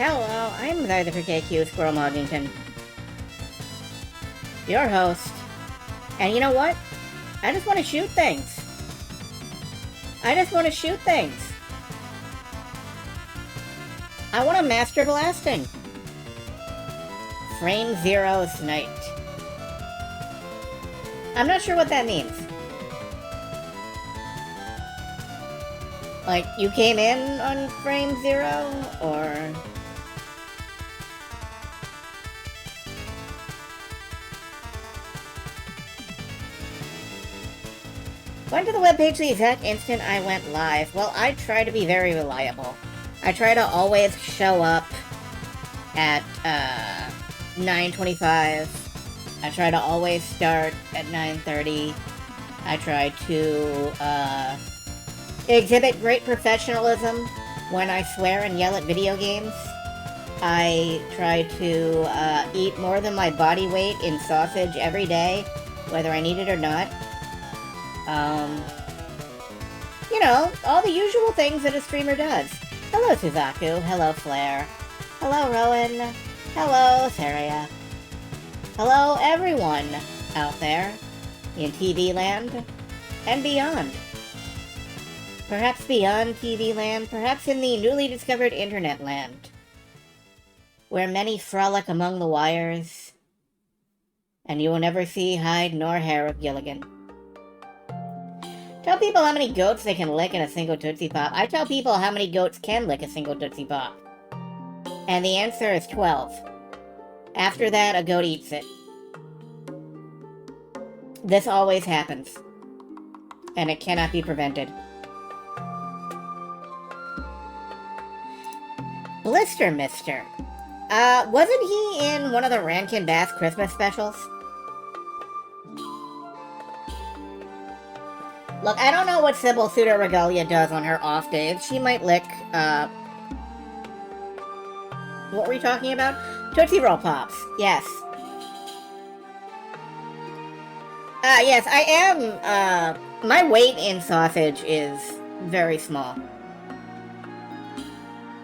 Hello, I'm the pchoo Squirrel Moggington, your host. And you know what? I just want to shoot things. I just want to shoot things. I want to master blasting. Frame Zero sniped. I'm not sure what that means. Like, you came in on frame 0, or... Went to the webpage the exact instant I went live. Well, I try to be very reliable. I try to always show up at 9:25. I try to always start at 9:30. I try to exhibit great professionalism when I swear and yell at video games. I try to eat more than my body weight in sausage every day, whether I need it or not. You know, all the usual things that a streamer does. Hello, Suzaku. Hello, Flair. Hello, Rowan. Hello, Saria. Hello, everyone out there in TV land and beyond. Perhaps beyond TV land, perhaps in the newly discovered internet land, where many frolic among the wires, and you will never see hide nor hair of Gilligan. Tell people how many goats they can lick in a single Tootsie Pop. I tell people how many goats can lick a single Tootsie Pop. And the answer is 12. After that, a goat eats it. This always happens. And it cannot be prevented. Blister Mister. Wasn't he in one of the Rankin Bass Christmas specials? Look, I don't know what Sybil Pseudo Regalia does on her off days. She might lick, what were we talking about? Tootsie Roll Pops. Yes. Yes, I am, my weight in sausage is very small.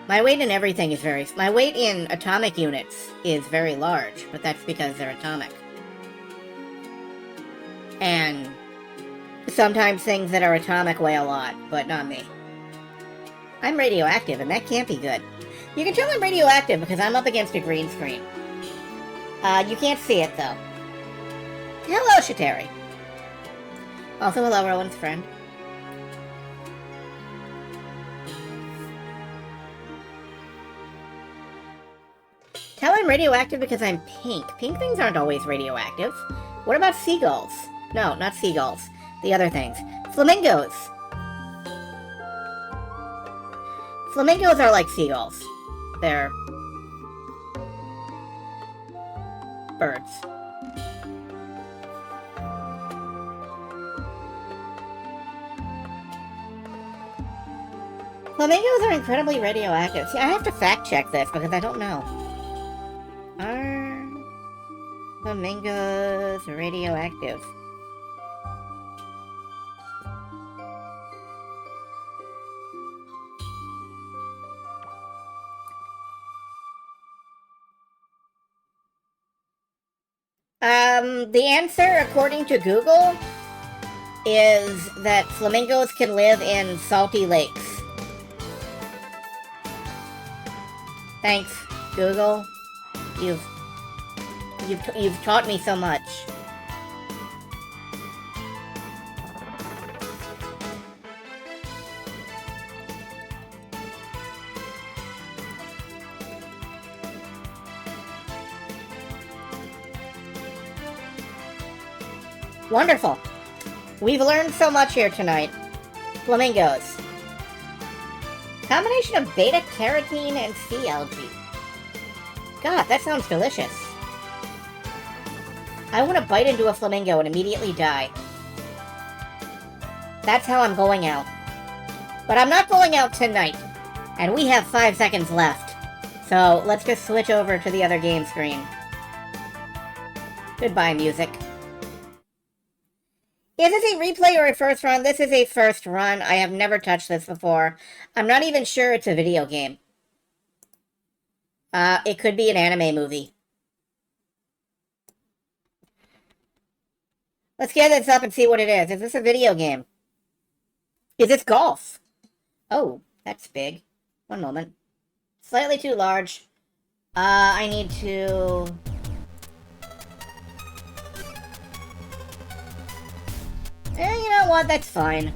My weight in everything is my weight in atomic units is very large, but that's because they're atomic. And sometimes things that are atomic weigh a lot, but not me. I'm radioactive, and that can't be good. You can tell I'm radioactive because I'm up against a green screen. You can't see it, though. Hello, Shateri. Also, hello, Rowan's friend. Tell I'm radioactive because I'm pink. Pink things aren't always radioactive. What about seagulls? No, not seagulls. The other things. Flamingos. Flamingos are like seagulls. They're birds. Flamingos are incredibly radioactive. See, I have to fact check this because I don't know. Are flamingos radioactive? The answer, according to Google, is that flamingos can live in salty lakes. Thanks, Google. You've taught me so much. Wonderful. We've learned so much here tonight. Flamingos. Combination of beta-carotene and sea algae. God, that sounds delicious. I want to bite into a flamingo and immediately die. That's how I'm going out. But I'm not going out tonight. And we have 5 seconds left. So let's just switch over to the other game screen. Goodbye, music. Is this a replay or a first run? This is a first run. I have never touched this before. I'm not even sure it's a video game. It could be an anime movie. Let's get this up and see what it is. Is this a video game? Is this golf? Oh, that's big. One moment. Slightly too large. I need to... you know what? That's fine.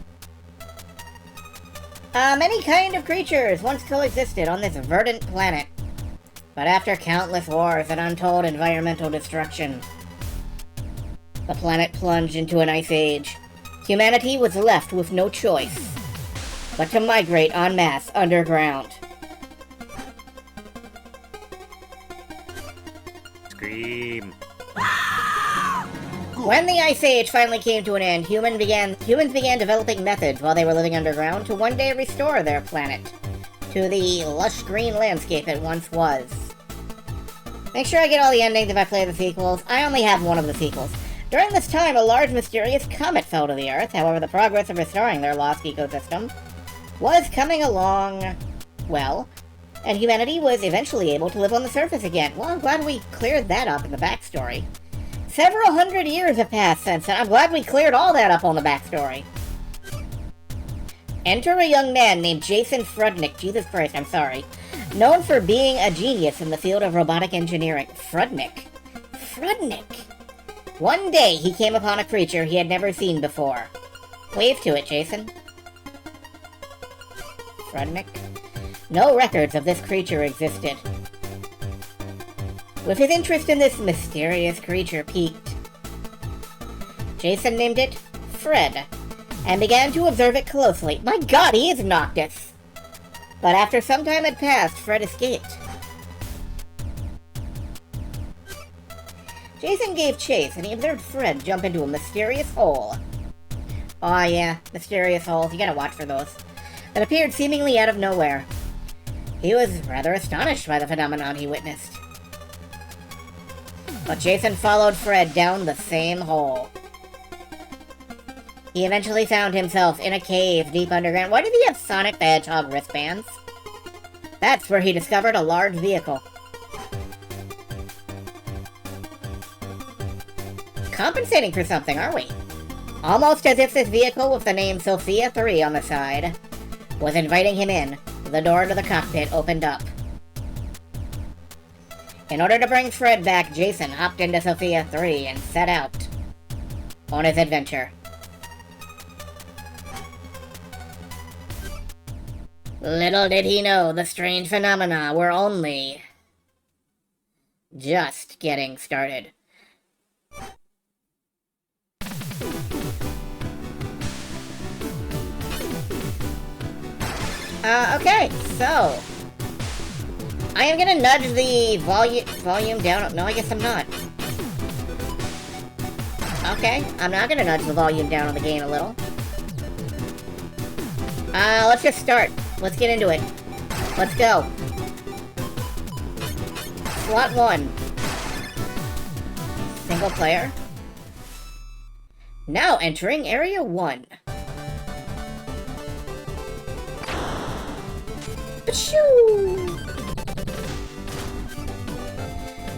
Many kind of creatures once coexisted on this verdant planet. But after countless wars and untold environmental destruction, the planet plunged into an ice age. Humanity was left with no choice but to migrate en masse underground. Scream. When the Ice Age finally came to an end, humans began developing methods while they were living underground to one day restore their planet to the lush green landscape it once was. Make sure I get all the endings if I play the sequels. I only have one of the sequels. During this time, a large mysterious comet fell to the Earth. However, the progress of restoring their lost ecosystem was coming along well, and humanity was eventually able to live on the surface again. Well, I'm glad we cleared that up in the backstory. Several hundred years have passed since, and I'm glad we cleared all that up on the backstory. Enter a young man named Jason Frudnick. Jesus Christ, I'm sorry. Known for being a genius in the field of robotic engineering. Frudnick. One day, he came upon a creature he had never seen before. Wave to it, Jason. Frudnick. No records of this creature existed. With his interest in this mysterious creature piqued, Jason named it Fred, and began to observe it closely. My god, he is Noctis! But after some time had passed, Fred escaped. Jason gave chase, and he observed Fred jump into a mysterious hole. Aw, yeah, mysterious holes, you gotta watch for those. That appeared seemingly out of nowhere. He was rather astonished by the phenomenon he witnessed. But Jason followed Fred down the same hole. He eventually found himself in a cave deep underground. Why did he have Sonic the Hedgehog wristbands? That's where he discovered a large vehicle. Compensating for something, are we? Almost as if this vehicle with the name Sophia 3 on the side was inviting him in. The door to the cockpit opened up. In order to bring Fred back, Jason hopped into Sophia 3 and set out on his adventure. Little did he know the strange phenomena were only just getting started. Okay, so I am gonna nudge the volume down. No, I guess I'm not. Okay, I'm not gonna nudge the volume down on the game a little. Let's just start. Let's get into it. Let's go. Slot 1. Single player. Now entering Area 1. Pchoo!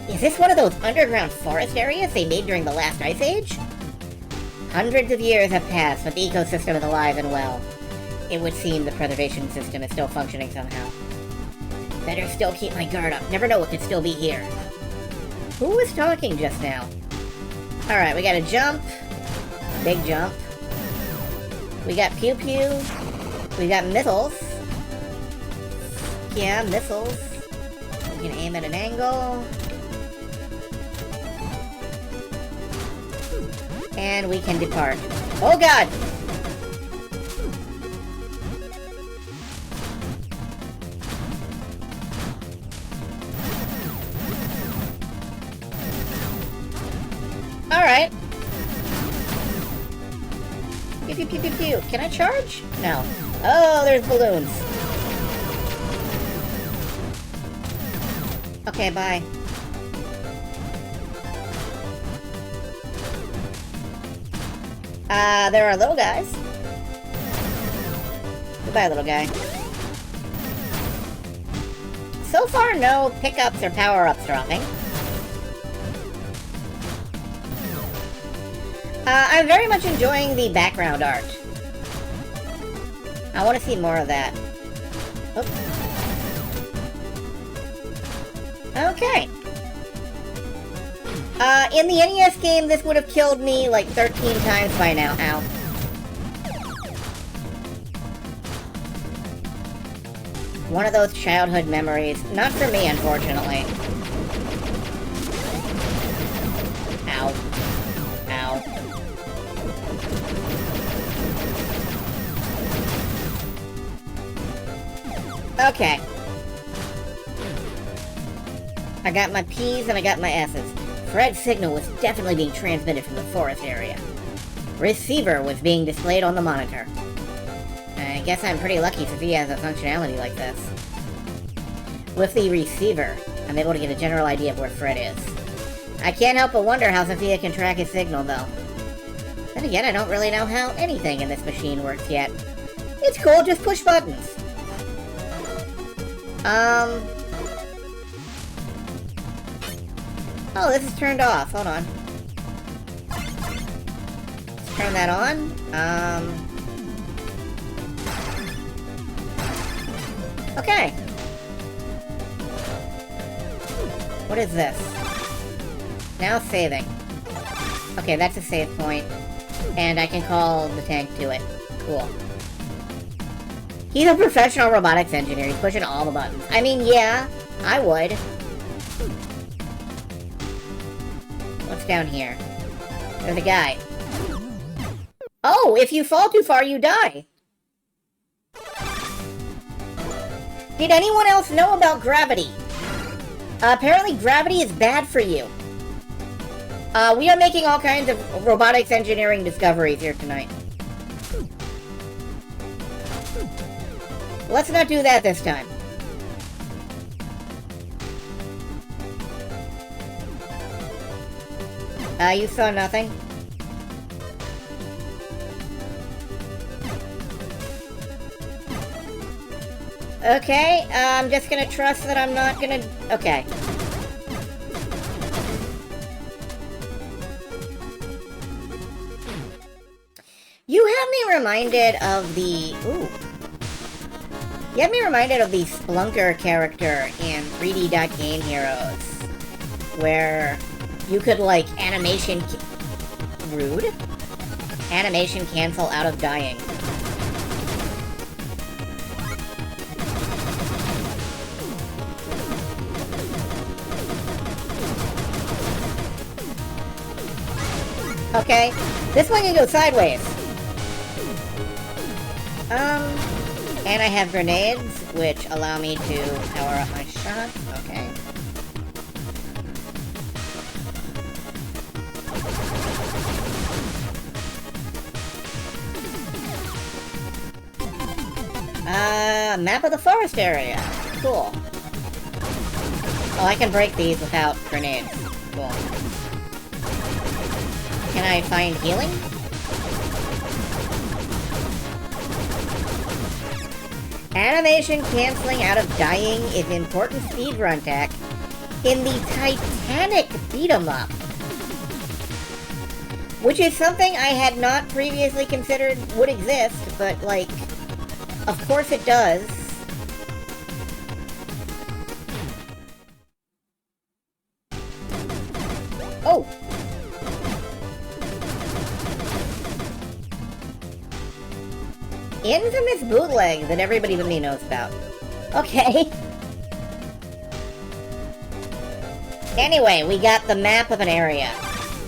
Is this one of those underground forest areas they made during the last Ice Age? Hundreds of years have passed, but the ecosystem is alive and well. It would seem the preservation system is still functioning somehow. Better still keep my guard up. Never know what could still be here. Who was talking just now? Alright, we got a jump. Big jump. We got pew-pew. We got missiles. Yeah, missiles. We can aim at an angle. And we can depart. Oh god! Alright. Pew pew pew pew pew. Can I charge? No. Oh, there's balloons. Okay, bye. There are little guys. Goodbye, little guy. So far, no pickups or power-ups dropping. I'm very much enjoying the background art. I want to see more of that. Oops. Okay. In the NES game, this would have killed me like 13 times by now. Ow. One of those childhood memories. Not for me, unfortunately. Ow. Ow. Okay. I got my P's and I got my S's. Fred's signal was definitely being transmitted from the forest area. Receiver was being displayed on the monitor. I guess I'm pretty lucky Sophia has a functionality like this. With the receiver, I'm able to get a general idea of where Fred is. I can't help but wonder how Sophia can track his signal, though. Then again, I don't really know how anything in this machine works yet. It's cool, just push buttons. Oh, this is turned off. Hold on. Let's turn that on. Okay. What is this? Now saving. Okay, that's a save point. And I can call the tank to it. Cool. He's a professional robotics engineer. He's pushing all the buttons. I mean, yeah, I would. What's down here? There's a guy. Oh, if you fall too far, you die. Did anyone else know about gravity? Apparently gravity is bad for you. We are making all kinds of robotics engineering discoveries here tonight. Let's not do that this time. You saw nothing? Okay, I'm just gonna trust that I'm not gonna... Okay. You have me reminded of the... Ooh. You have me reminded of the Splunker character in 3D Game Heroes, where you could, like, rude? Animation cancel out of dying. Okay, this one can go sideways. And I have grenades, which allow me to power up my shot. Okay. Map of the forest area. Cool. Oh, I can break these without grenades. Cool. Can I find healing? Animation canceling out of dying is important speedrun tech in the Titanic beat-em-up. Which is something I had not previously considered would exist, but, like, of course it does. Oh! Infamous bootleg that everybody but me knows about. Okay. Anyway, we got the map of an area.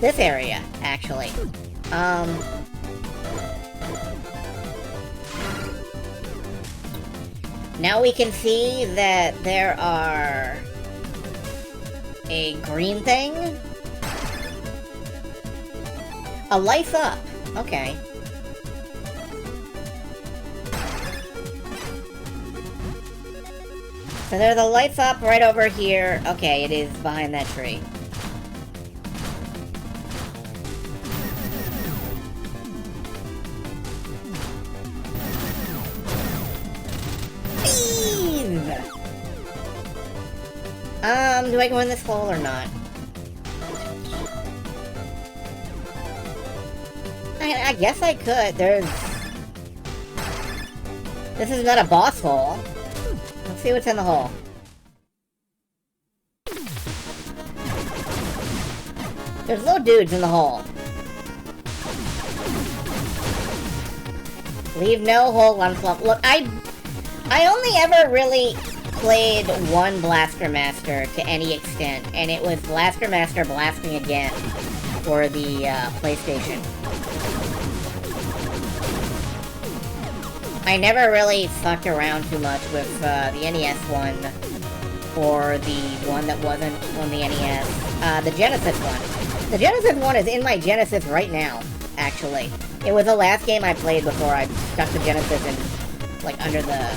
This area, actually. Now we can see that there are a green thing. A life up. Okay. So there's a lights up right over here. Okay, it is behind that tree. Bees! Do I go in this hole or not? I guess I could. This is not a boss hole. Let's see what's in the hole. There's little dudes in the hole. Leave no hole unplugged. Look, I only ever really played one Blaster Master to any extent, and it was Blaster Master Blasting Again for the PlayStation. I never really fucked around too much with the NES one, or the one that wasn't on the NES. The Genesis one. The Genesis one is in my Genesis right now, actually. It was the last game I played before I stuck the Genesis in, like, under the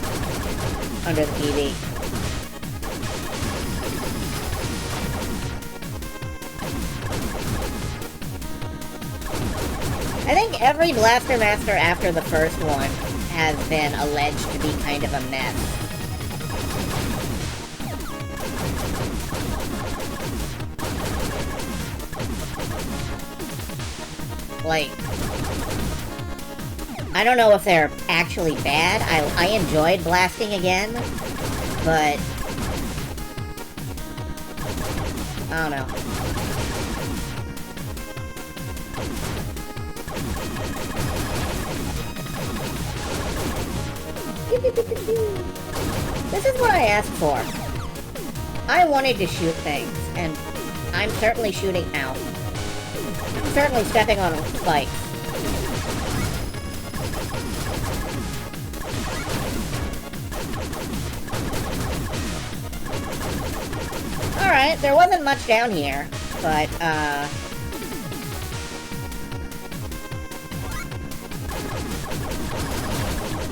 TV. I think every Blaster Master after the first one has been alleged to be kind of a mess. Like, I don't know if they're actually bad. I enjoyed Blasting Again, but I don't know. This is what I asked for. I wanted to shoot things, and I'm certainly shooting out. I'm certainly stepping on spikes. Alright, there wasn't much down here, but,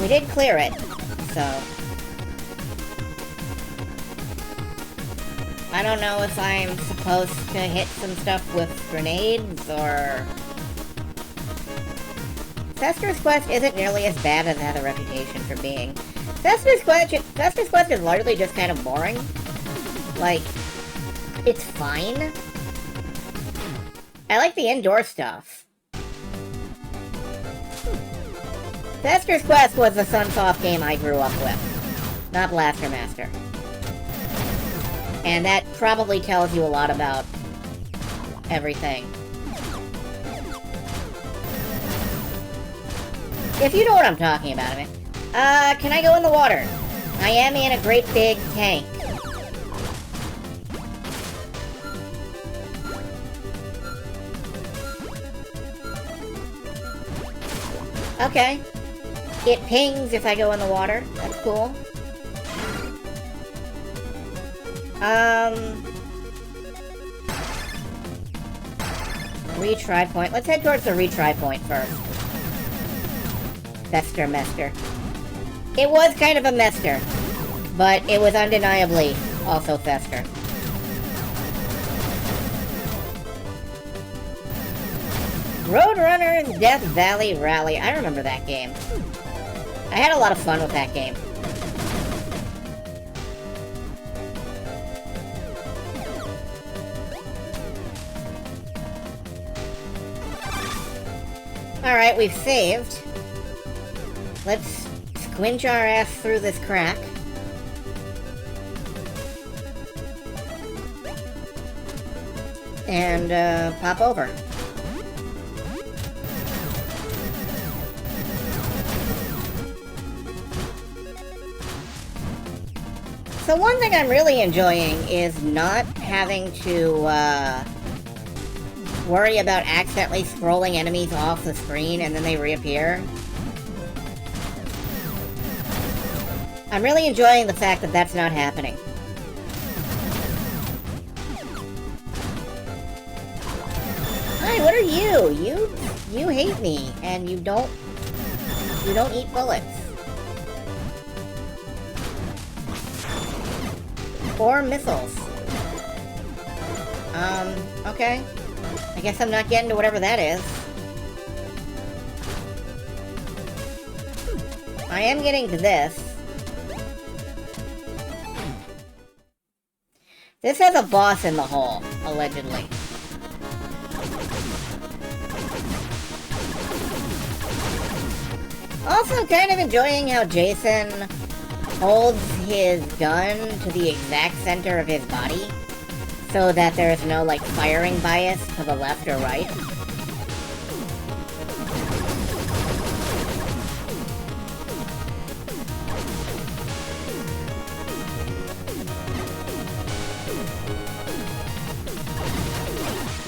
we did clear it, so I don't know if I'm supposed to hit some stuff with grenades, or Fester's Quest isn't nearly as bad as it has a reputation for being. Fester's Quest is largely just kind of boring. Like, it's fine. I like the indoor stuff. Fester's Quest was the Sunsoft game I grew up with, not Blaster Master. And that probably tells you a lot about everything. If you know what I'm talking about, I mean. Can I go in the water? I am in a great big tank. Okay. It pings if I go in the water. That's cool. Retry point. Let's head towards the retry point first. Fester Mester. It was kind of a Mester, but it was undeniably also Fester. Roadrunner's Death Valley Rally. I remember that game. I had a lot of fun with that game. Alright, we've saved. Let's squinch our ass through this crack. And, pop over. So one thing I'm really enjoying is not having to, worry about accidentally scrolling enemies off the screen and then they reappear. I'm really enjoying the fact that that's not happening. Hi, what are you? You hate me, and you don't eat bullets. Or missiles. Okay. I guess I'm not getting to whatever that is. I am getting to this. This has a boss in the hole, allegedly. Also, kind of enjoying how Jason holds his gun to the exact center of his body, so that there's no, like, firing bias to the left or right.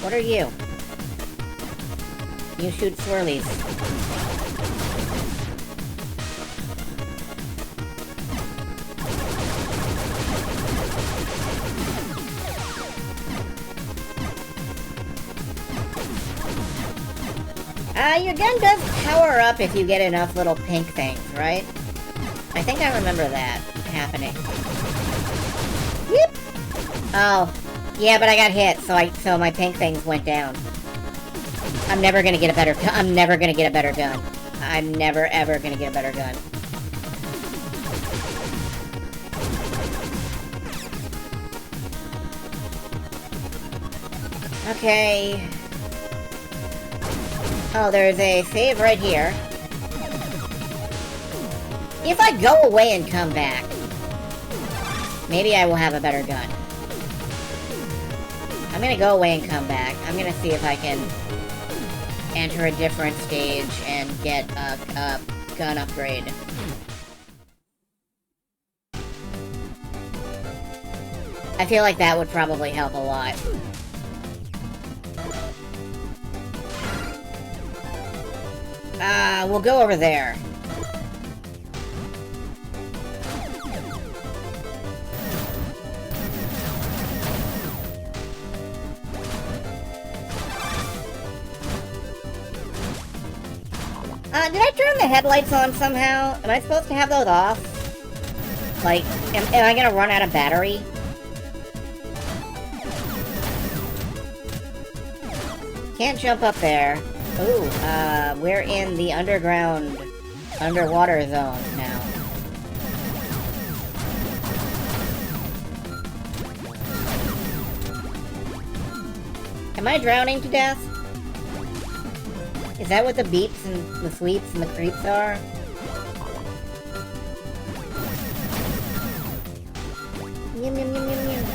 What are you? You shoot swirlies. Your gun does power up if you get enough little pink things, right? I think I remember that happening. Yep. Oh, yeah, but I got hit, so my pink things went down. I'm never gonna get a better gun. I'm never gonna get a better gun. I'm never ever gonna get a better gun. Okay. Oh, there's a save right here. If I go away and come back, maybe I will have a better gun. I'm gonna go away and come back. I'm gonna see if I can enter a different stage and get a gun upgrade. I feel like that would probably help a lot. We'll go over there. Did I turn the headlights on somehow? Am I supposed to have those off? Like, am I gonna run out of battery? Can't jump up there. Ooh, we're in the underwater zone now. Am I drowning to death? Is that what the beeps and the sweeps and the creeps are? Yum, yum, yum, yum, yum.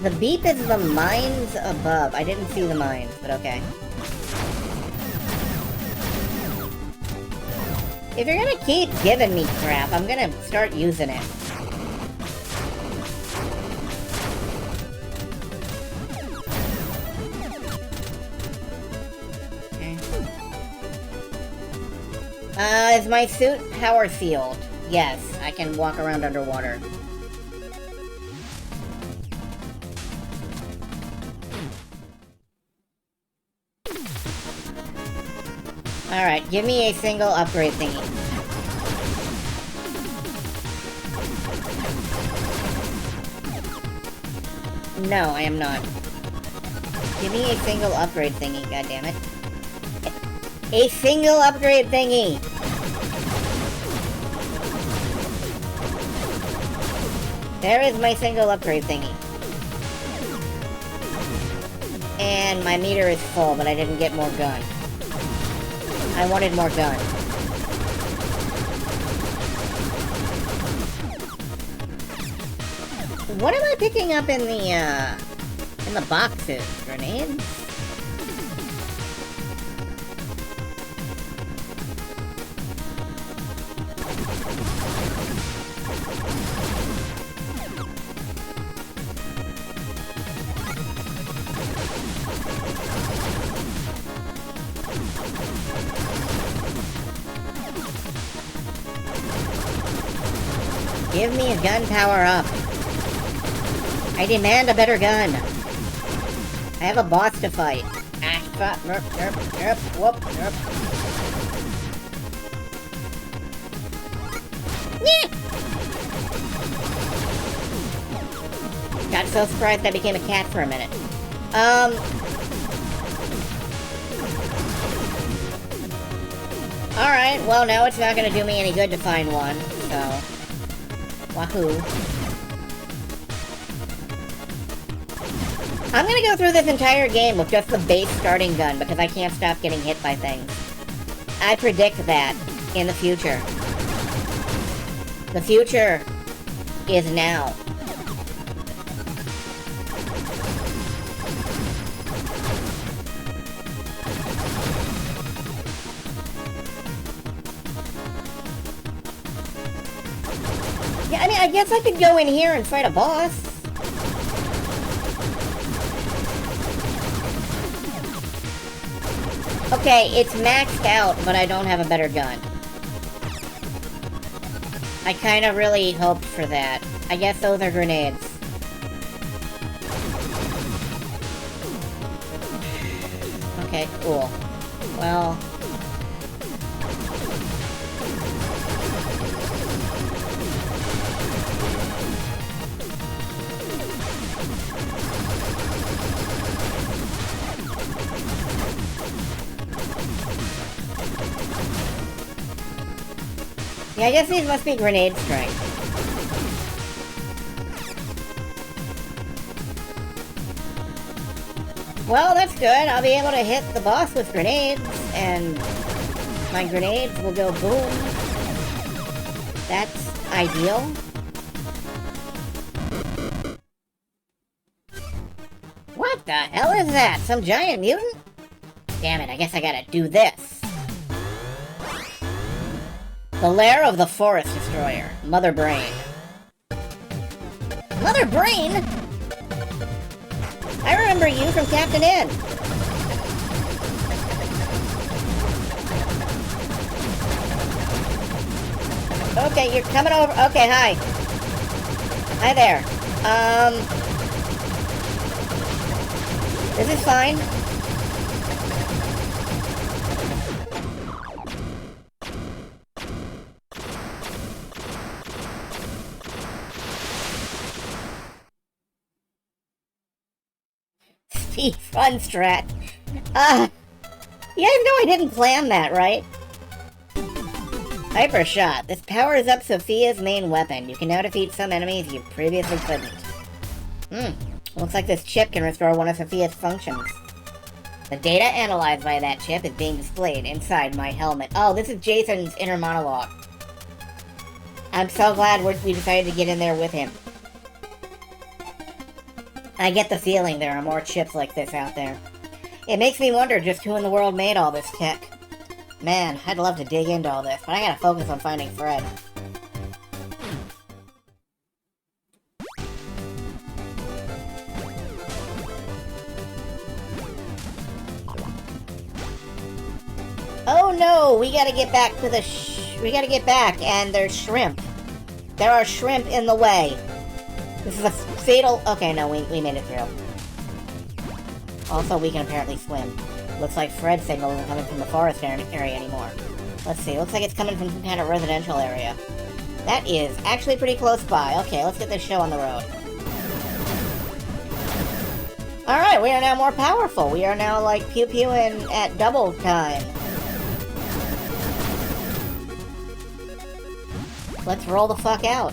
The beep is the mines above. I didn't see the mines, but okay. If you're gonna keep giving me crap, I'm gonna start using it. Is my suit power sealed? Yes, I can walk around underwater. Alright, give me a single upgrade thingy. No, I am not. Give me a single upgrade thingy, goddammit. A single upgrade thingy! There is my single upgrade thingy. And my meter is full, but I didn't get more gun. I wanted more gun. What am I picking up in the boxes? Grenades? Give me a gun power up. I demand a better gun. I have a boss to fight. Ah, fuck, nerp, nerp, nerp, whoop, nerp. Yeah. Got so surprised I became a cat for a minute. Alright, well now it's not gonna do me any good to find one, so... Wahoo. I'm gonna go through this entire game with just the base starting gun because I can't stop getting hit by things. I predict that in the future. The future is now. Yeah, I mean, I guess I could go in here and fight a boss. Okay, it's maxed out, but I don't have a better gun. I kind of really hoped for that. I guess those are grenades. Okay, cool. Well... yeah, I guess these must be grenade strength. Well, that's good. I'll be able to hit the boss with grenades, and my grenades will go boom. That's ideal. What the hell is that? Some giant mutant? Damn it, I guess I gotta do this. The Lair of the Forest Destroyer. Mother Brain. Mother Brain? I remember you from Captain N. Okay, you're coming over. Okay, hi. Hi there. This is fine. Speed fun strat. You guys know I didn't plan that, right? Hyper Shot. This powers up Sophia's main weapon. You can now defeat some enemies you previously couldn't. Looks like this chip can restore one of Sophia's functions. The data analyzed by that chip is being displayed inside my helmet. Oh, this is Jason's inner monologue. I'm so glad we decided to get in there with him. I get the feeling there are more chips like this out there. It makes me wonder just who in the world made all this tech. Man, I'd love to dig into all this, but I gotta focus on finding Fred. Oh no, we gotta get back to the we gotta get back, and there's shrimp. There are shrimp in the way. This is a fatal... Okay, no, we made it through. Also, we can apparently swim. Looks like Fred's signal isn't coming from the forest area anymore. Let's see, looks like it's coming from some kind of residential area. That is actually pretty close by. Okay, let's get this show on the road. Alright, we are now more powerful. We are now like pew-pewing at double time. Let's roll the fuck out.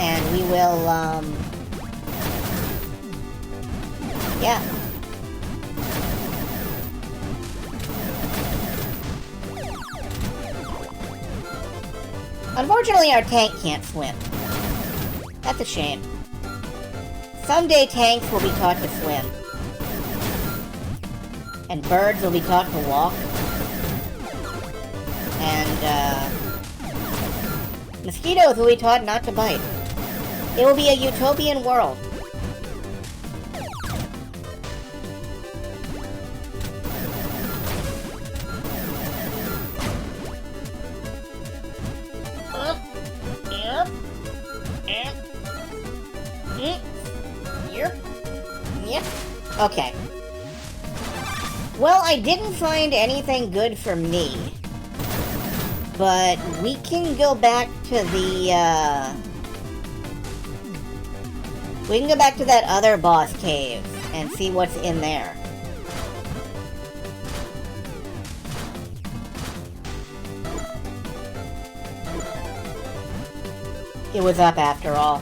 And we will, yeah. Unfortunately, our tank can't swim. That's a shame. Someday tanks will be taught to swim. And birds will be taught to walk. And, mosquitoes will be taught not to bite. It will be a utopian world. Yep. Okay. Well, I didn't find anything good for me. But we can go back to the, we can go back to that other boss cave and see what's in there. it was up after all.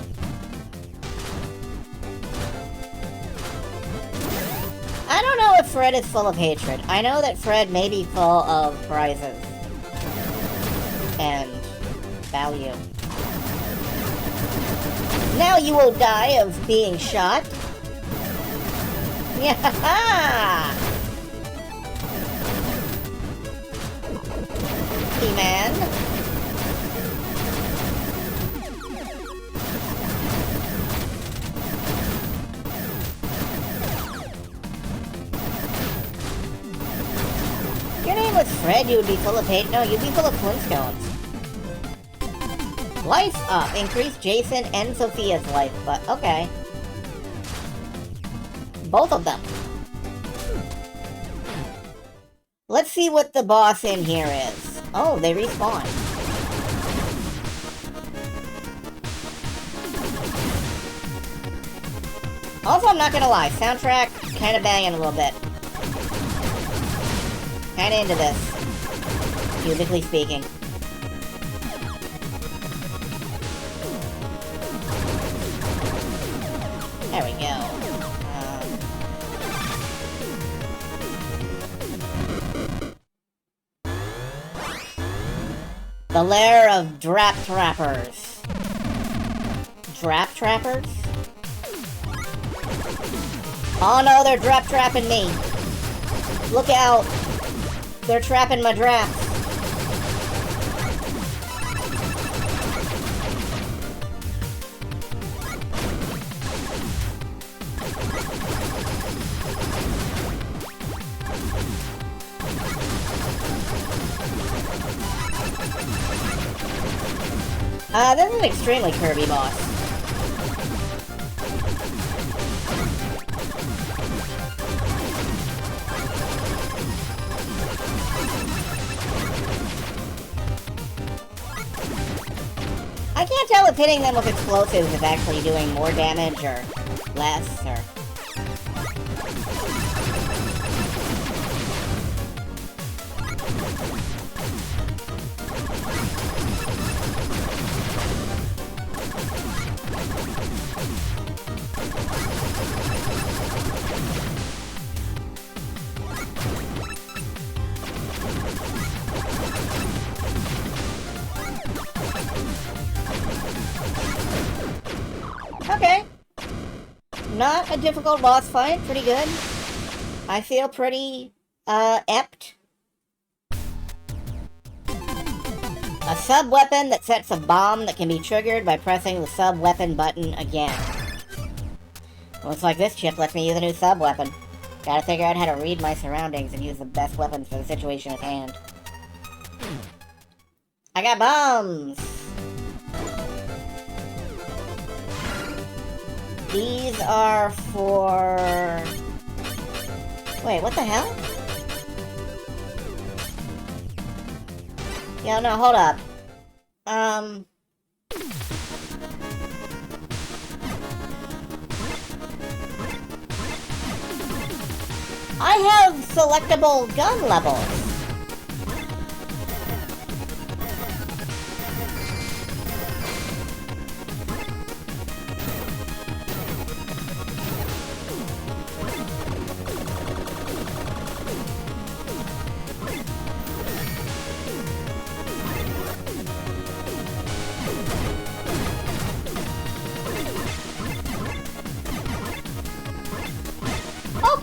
I don't know if Fred is full of hatred. I know that Fred may be full of prizes. And value. Now you will die of being shot. Yeah! He-Man. Your name was Fred, you would be full of hate. No, you'd be full of Flintstones. Life up. Increase Jason and Sophia's life, but okay. Both of them. Let's see what the boss in here is. Oh, they respawn. Also, I'm not gonna lie, soundtrack kinda banging a little bit. Kinda into this. Musically speaking. There we go. The lair of Drap Trappers. Drap Trappers? Oh no, they're drap trapping me. Look out. They're trapping my draps. This is an extremely curvy boss. I can't tell if hitting them with explosives is actually doing more damage or less, or... Okay. Not a difficult boss fight. Pretty good. I feel pretty, apt. A sub-weapon that sets a bomb that can be triggered by pressing the sub-weapon button again. Looks like this chip lets me use a new sub-weapon. Gotta figure out how to read my surroundings and use the best weapons for the situation at hand. I got bombs! These are for... Wait, what the hell? Yo, no, hold up. I have selectable gun levels.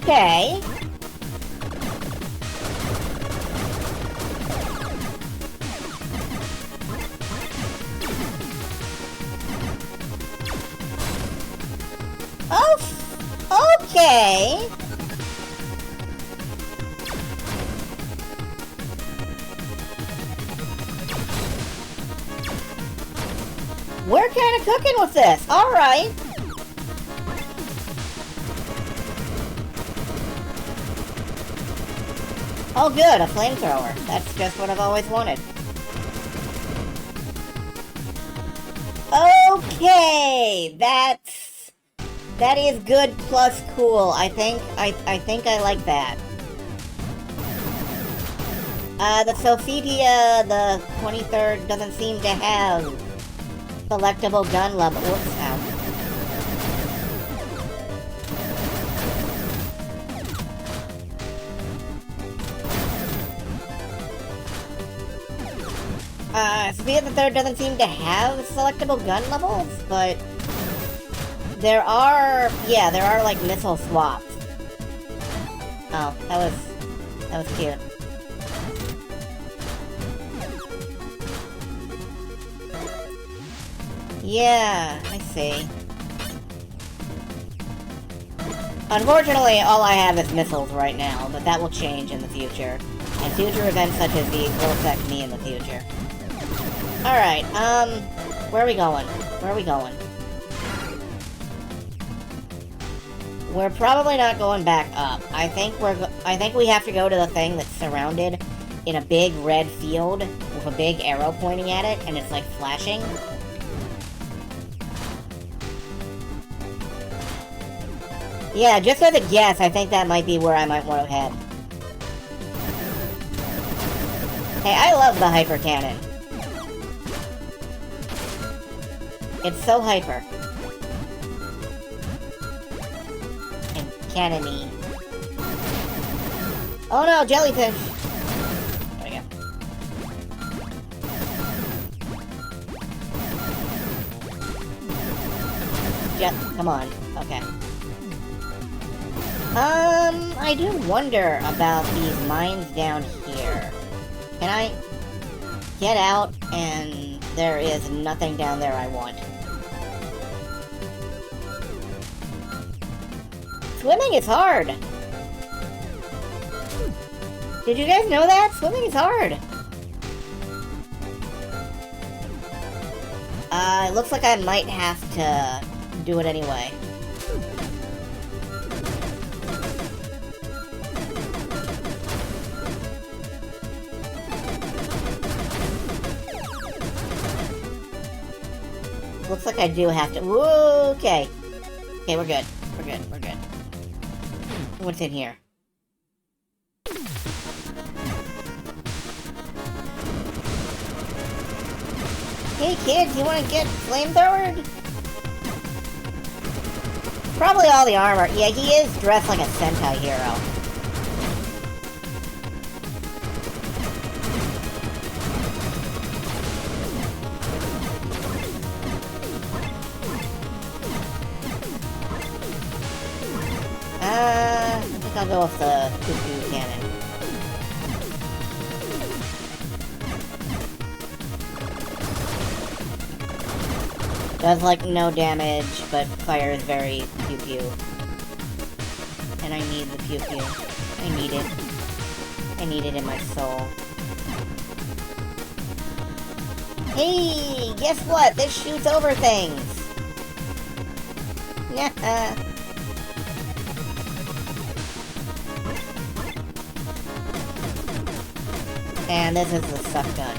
Okay. Oh, okay. We're kind of cooking with this. All right. Oh good, a flamethrower. That's just what I've always wanted. Okay, that is good plus cool. I think I like that. The Sophia, the 23rd, doesn't seem to have Selectable gun level. Whoops, ow. Sophia the Third doesn't seem to have selectable gun levels, but there are like missile swaps. Oh, that was cute. Yeah, I see. Unfortunately, all I have is missiles right now, but that will change in the future. And future events such as these will affect me in the future. Alright, where are we going? Where are we going? We're probably not going back up. I think we have to go to the thing that's surrounded in a big red field with a big arrow pointing at it, and it's like flashing. Yeah, just as a guess, I think that might be where I might want to head. Hey, I love the hyper cannon. It's so hyper. And cannony. Oh no, jellyfish! There we go. Come on. Okay. I do wonder about these mines down here. Can I get out and there is nothing down there I want? Swimming is hard! Did you guys know that? Swimming is hard! It looks like I might have to do it anyway. Looks like I do have to. Whoa, okay. Okay, we're good. We're good. We're good. What's in here? Hey kids, you wanna get flamethrowered? Probably all the armor. Yeah, he is dressed like a Sentai hero. I think I'll go with the pchoo cannon. Does like no damage, but fires very pew-pew. And I need the pew-pew. I need it. I need it in my soul. Hey, guess what? This shoots over things! Yeah. And this is the suck gun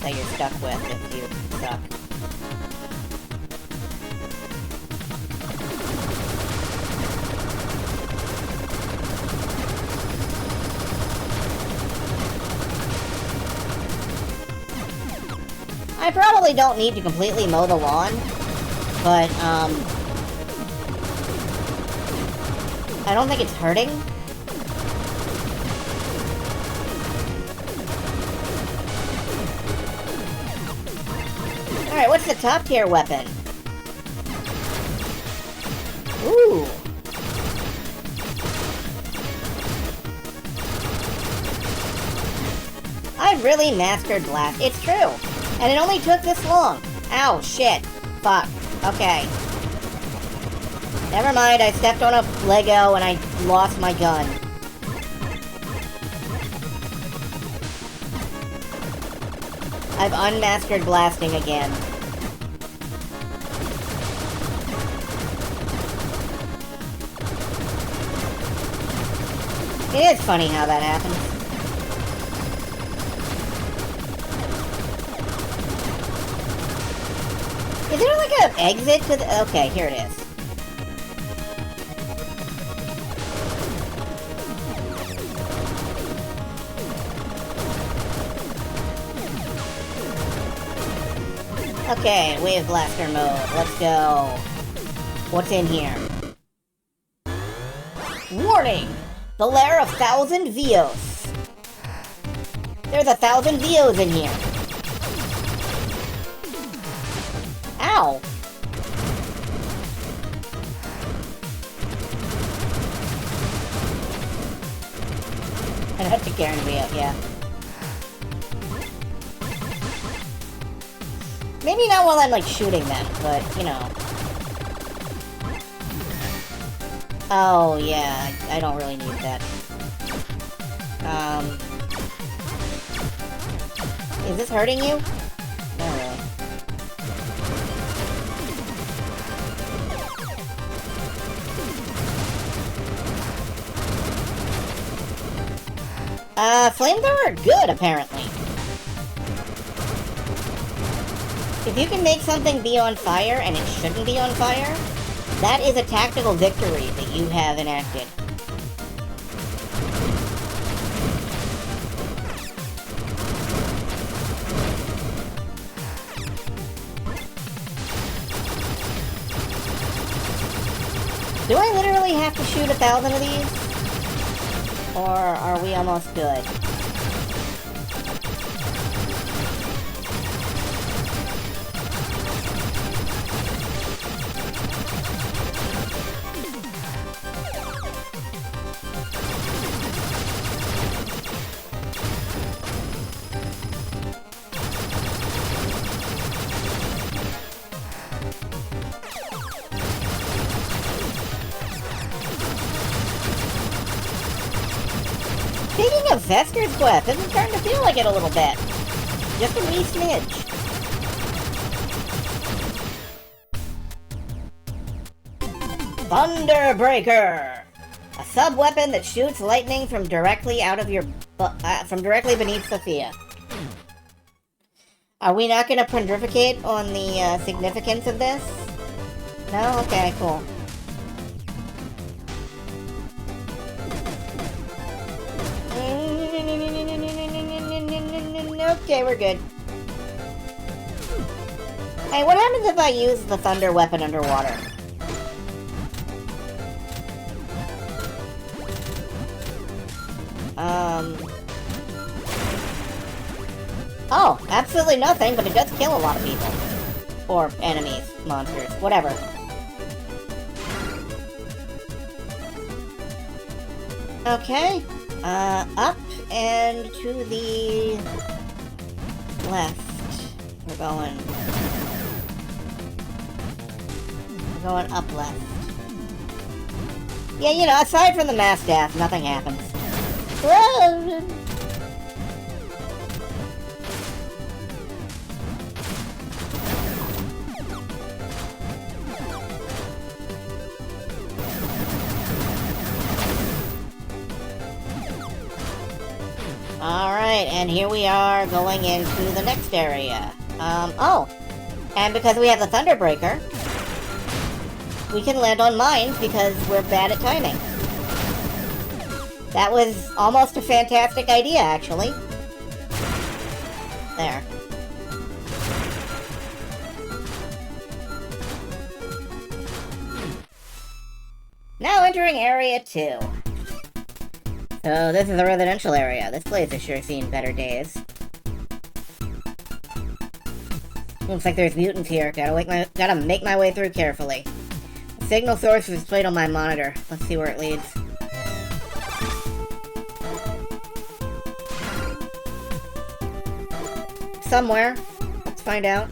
that you're stuck with if you suck. I probably don't need to completely mow the lawn, but, I don't think it's hurting. Alright, what's the top tier weapon? Ooh. I really mastered Blast. It's true. And it only took this long. Ow, shit. Fuck. Okay. Never mind, I stepped on a Lego and I lost my gun. I've unmastered blasting again. It is funny how that happens. Is there like an exit to the... Okay, here it is. Okay, Wave Blaster mode. Let's go. What's in here? Warning! The lair of 1,000 Vios. There's 1,000 Vios in here. Ow! And that's a Karen Vio, yeah. Maybe not while I'm, like, shooting them, but, you know. Oh, yeah, I don't really need that. Is this hurting you? Not really. Flamethrower are good, apparently. If you can make something be on fire and it shouldn't be on fire, that is a tactical victory that you have enacted. Do I literally have to shoot 1,000 of these? Or are we almost good? Speaking of Vester's Quest, this is starting to feel like it a little bit. Just a wee smidge. Thunderbreaker! A sub-weapon that shoots lightning from directly out of your from directly beneath Sophia. Are we not going to pontificate on the significance of this? No? Okay, cool. Okay, we're good. Hey, what happens if I use the thunder weapon underwater? Oh, absolutely nothing, but it does kill a lot of people. Or enemies, monsters, whatever. Okay. Up and to the left. We're going up left. Yeah, you know, aside from the mass death, nothing happens. Alright, and here we are going into the next area. Oh! And because we have the Thunderbreaker, we can land on mines because we're bad at timing. That was almost a fantastic idea, actually. There. Now entering Area 2. So this is a residential area. This place has sure seen better days. Looks like there's mutants here. Gotta make my way through carefully. The signal source is displayed on my monitor. Let's see where it leads. Somewhere. Let's find out.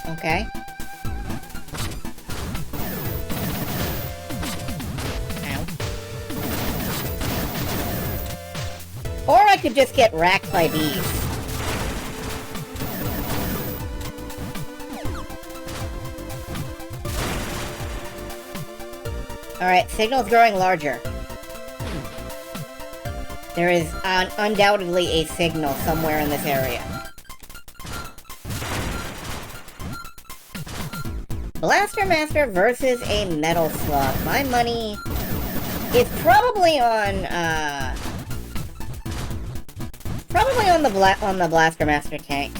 Okay. Or I could just get racked by bees. Alright, signal's growing larger. There is undoubtedly a signal somewhere in this area. Blaster Master versus a Metal Slug. My money is probably on, Probably on the Blaster Master tank.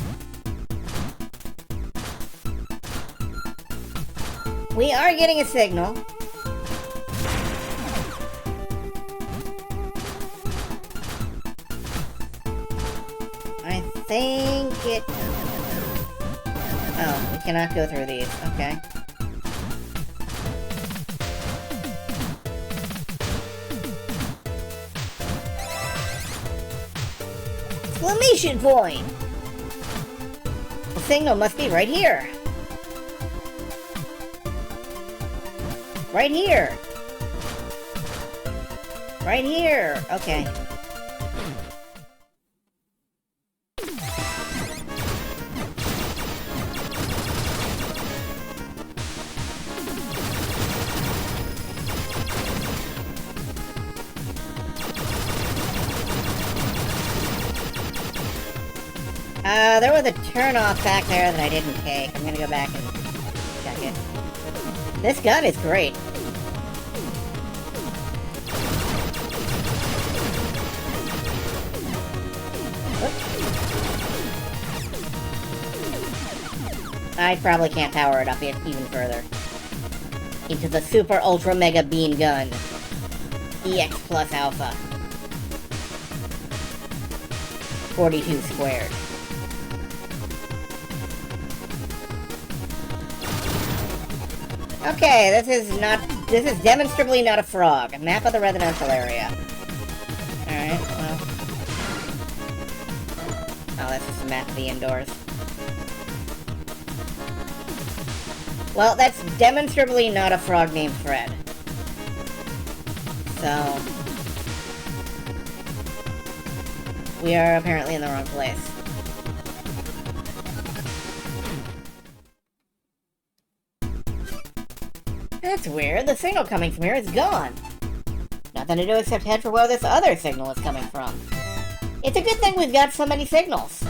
We are getting a signal. I think it... Oh, we cannot go through these. Okay. Exclamation point! The signal must be right here. Right here. Right here. Okay. There was a turn-off back there that I didn't take. I'm gonna go back and check it. This gun is great. I probably can't power it up even further. Into the Super Ultra Mega Beam Gun. EX Plus Alpha. 42 squared. Okay, this is demonstrably not a frog. Map of the residential area. Alright, well. Oh, that's just a map of the indoors. Well, that's demonstrably not a frog named Fred. So... we are apparently in the wrong place. That's weird. The signal coming from here is gone. Nothing to do except head for where this other signal is coming from. It's a good thing we've got so many signals.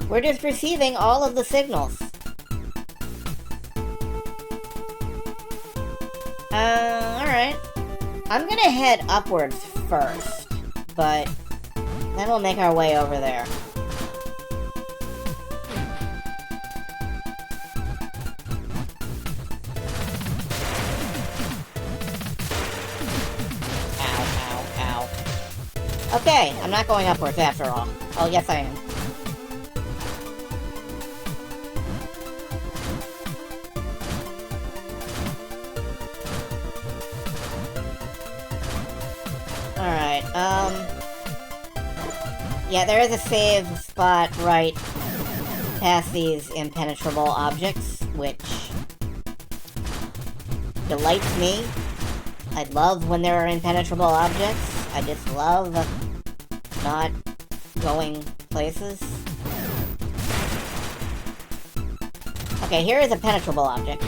We're just receiving all of the signals. Alright. I'm gonna head upwards first, but then we'll make our way over there. Okay, I'm not going upwards after all. Oh, yes I am. Alright, yeah, there is a save spot right past these impenetrable objects, which delights me. I love when there are impenetrable objects. I just love not going places. Okay, here is a penetrable object.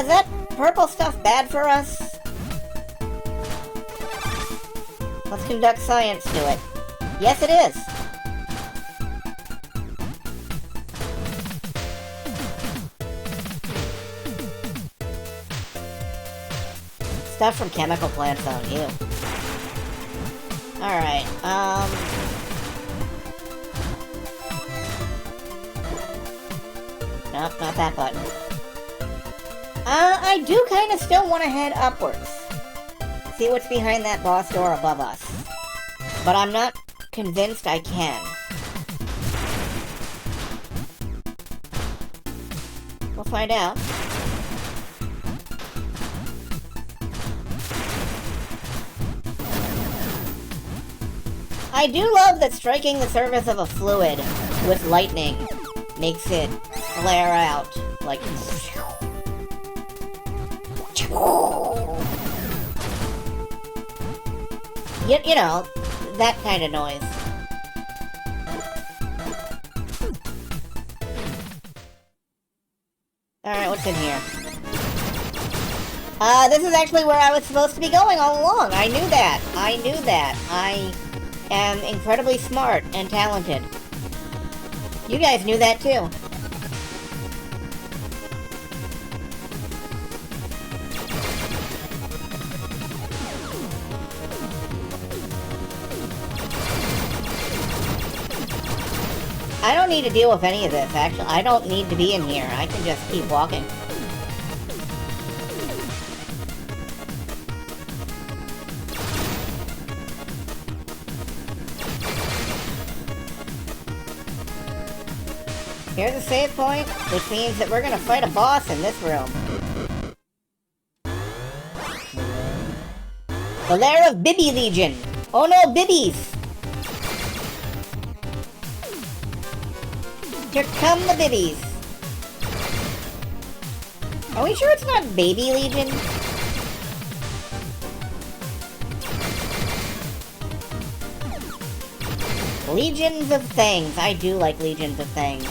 Is that purple stuff bad for us? Let's conduct science to it. Yes, it is! Stuff from chemical plants on you. Alright, nope, not that button. I do kind of still want to head upwards. See what's behind that boss door above us. But I'm not convinced I can. We'll find out. I do love that striking the surface of a fluid with lightning makes it flare out, like... You know, that kind of noise. Alright, what's in here? This is actually where I was supposed to be going all along. I knew that. I knew that. I am incredibly smart and talented. You guys knew that too. I don't need to deal with any of this, actually. I don't need to be in here. I can just keep walking. Here's a save point, which means that we're gonna fight a boss in this room. The lair of Bibby Legion! Oh no, Bibbies! Here come the Bibbies! Are we sure it's not Baby Legion? Legions of Things. I do like Legions of Things.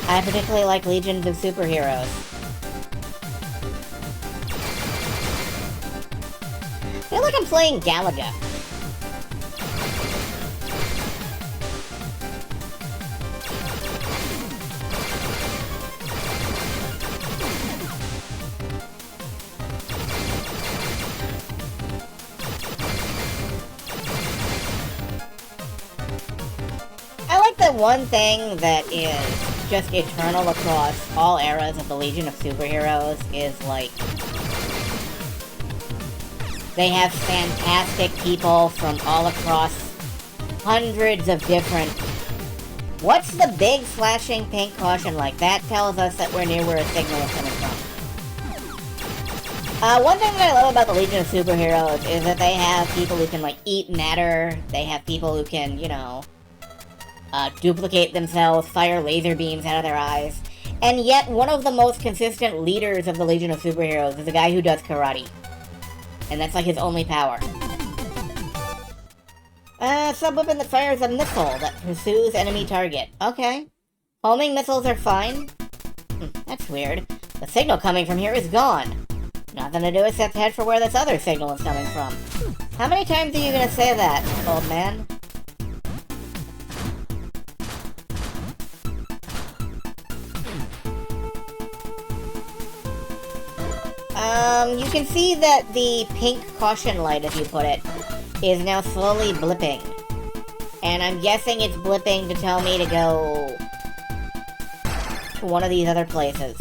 I particularly like Legions of Superheroes. I feel like I'm playing Galaga. I like the one thing that is just eternal across all eras of the Legion of Superheroes is, like, they have fantastic people from all across hundreds of different... What's the big flashing pink caution like? That tells us that we're near where a signal is coming from. One thing that I love about the Legion of Superheroes is that they have people who can, like, eat matter. They have people who can, you know, duplicate themselves, fire laser beams out of their eyes. And yet, one of the most consistent leaders of the Legion of Superheroes is a guy who does karate. And that's, like, his only power. Sub-weapon that fires a missile that pursues enemy target. Okay. Homing missiles are fine. That's weird. The signal coming from here is gone. Nothing to do except head for where this other signal is coming from. How many times are you gonna say that, old man? You can see that the pink caution light, as you put it, is now slowly blipping. And I'm guessing it's blipping to tell me to go to one of these other places.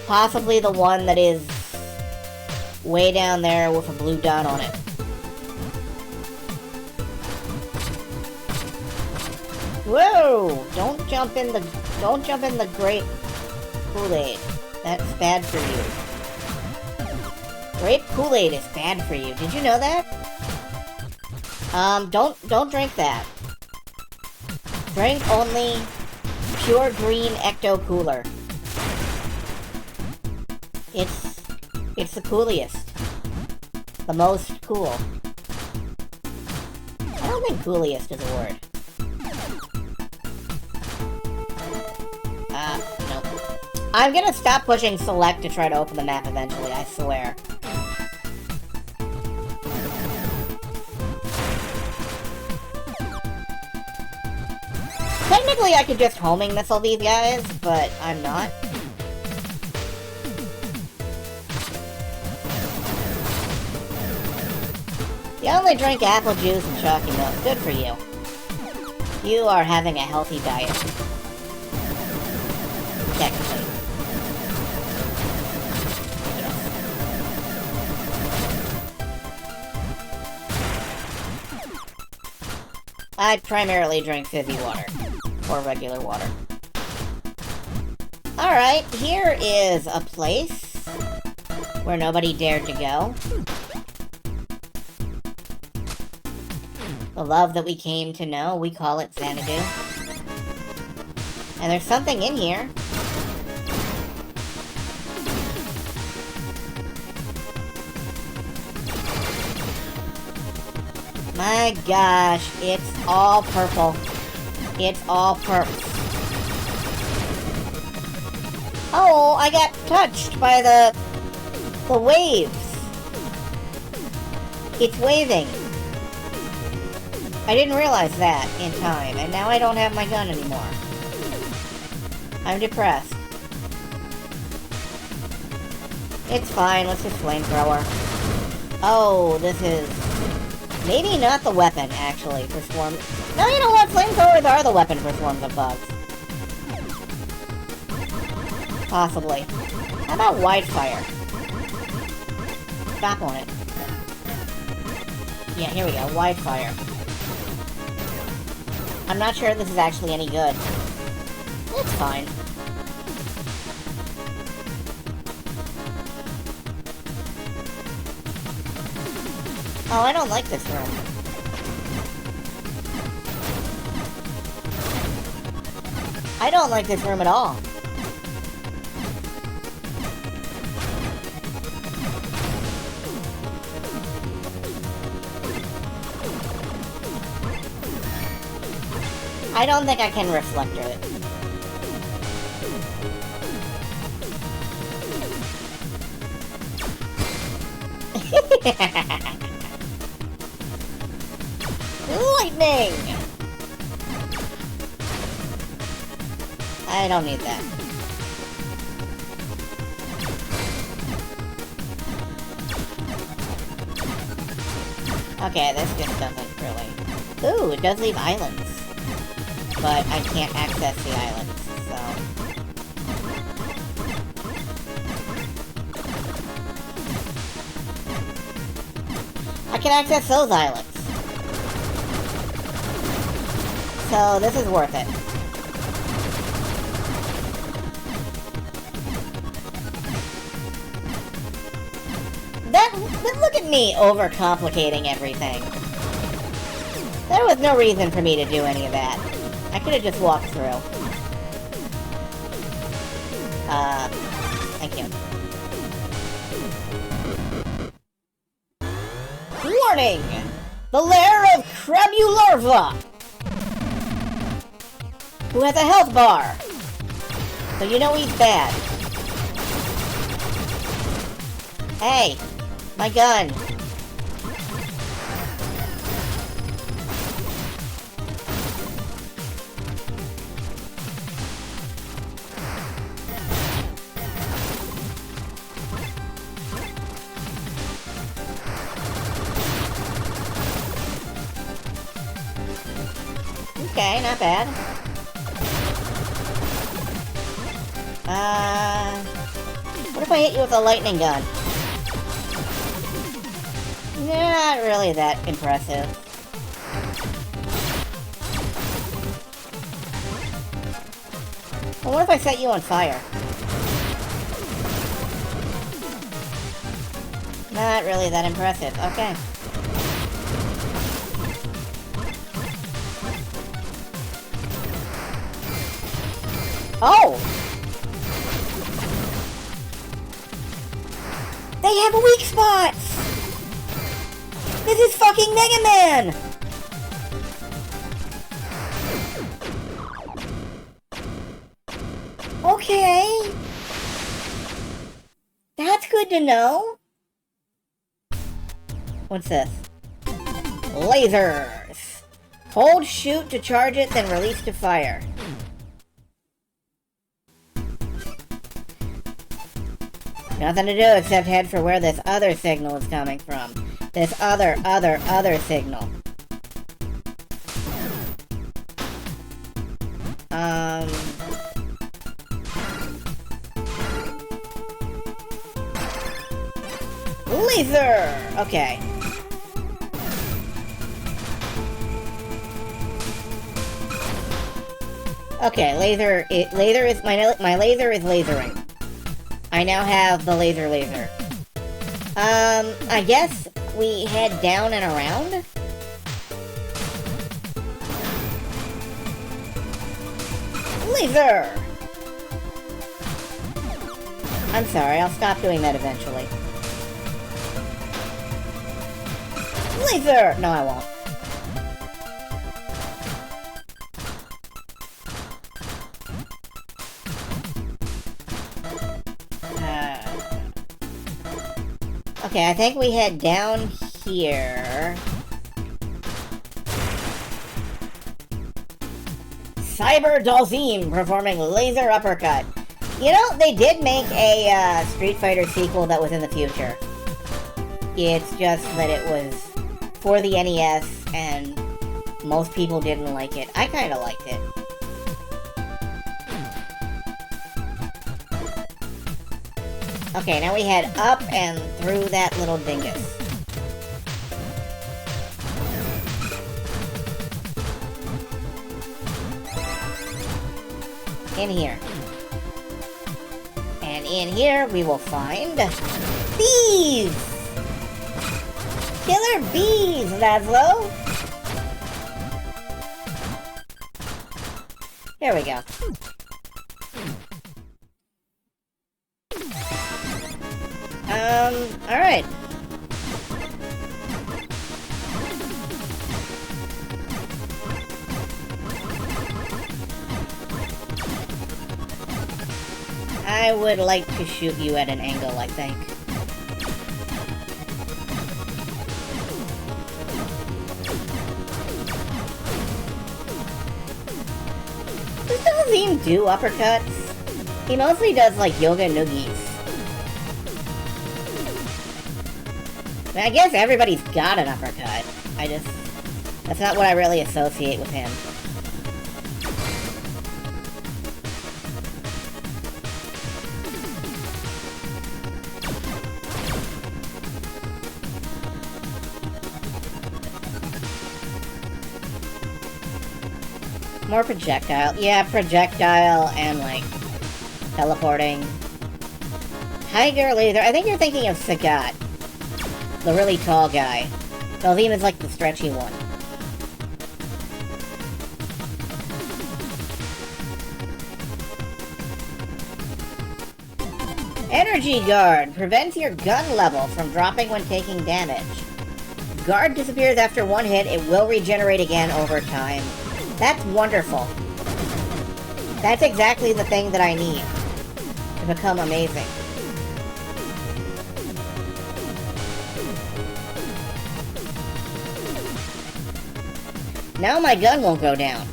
Possibly the one that is way down there with a blue dot on it. Whoa! Don't jump in the grape Kool-Aid. That's bad for you. Grape Kool-Aid is bad for you. Did you know that? Don't drink that. Drink only pure green Ecto Cooler. It's the coolest. The most cool. I don't think coolest is a word. Nope. I'm gonna stop pushing select to try to open the map eventually, I swear. Technically, I could just homing missile these guys, but I'm not. You only drink apple juice and chalky milk. Good for you. You are having a healthy diet. Technically. I primarily drink fizzy water. Or regular water. Alright, here is a place where nobody dared to go. The love that we came to know, we call it Xanadu. And there's something in here. My gosh, it's all purple. It's all purple. Oh, I got touched by the waves. It's waving. I didn't realize that in time, and now I don't have my gun anymore. I'm depressed. It's fine, let's just flamethrower. Oh, this is Maybe not the weapon, actually, for swarms. No, you know what? Flamethrowers are the weapon for swarms of bugs. Possibly. How about Wildfire? Stop on it. Yeah, here we go. Wildfire. I'm not sure if this is actually any good. It's fine. Oh, I don't like this room. I don't like this room at all. I don't think I can reflector it. Lightning! I don't need that. Okay, this just doesn't really... Ooh, it does leave islands. But I can't access the islands, so... I can access those islands. So this is worth it. Look at me overcomplicating everything. There was no reason for me to do any of that. I could have just walked through. Thank you. Warning! The lair of Crabularva! Who has a health bar. So you know he's bad. Hey! My gun! Okay, not bad. What if I hit you with a lightning gun? Not really that impressive. Well, what if I set you on fire? Not really that impressive. Okay. Oh! They have weak spots! This is fucking Mega Man! Okay. That's good to know. What's this? Lasers! Hold shoot to charge it, then release to fire. Nothing to do except head for where this other signal is coming from. This other signal. Laser! Okay. Okay, my laser is lasering. I now have the laser. I guess we head down and around? Laser! I'm sorry, I'll stop doing that eventually. Laser! No, I won't. Okay, I think we head down here. Cyber Dalzim performing laser uppercut. You know, they did make a Street Fighter sequel that was in the future. It's just that it was for the NES, and most people didn't like it. I kind of liked it. Okay, now we head up and through that little dingus. In here. And in here we will find bees! Killer bees, Laszlo! There we go. Alright. I would like to shoot you at an angle, I think. Does Dalzim do uppercuts? He mostly does, like, yoga noogies. I mean, I guess everybody's got an uppercut. That's not what I really associate with him. More projectile. Yeah, projectile and, like, teleporting. Tiger Leather. I think you're thinking of Sagat. The really tall guy. Dalzim is, like, the stretchy one. Energy Guard. Prevents your gun level from dropping when taking damage. Guard disappears after one hit. It will regenerate again over time. That's wonderful. That's exactly the thing that I need to become amazing. Now my gun won't go down.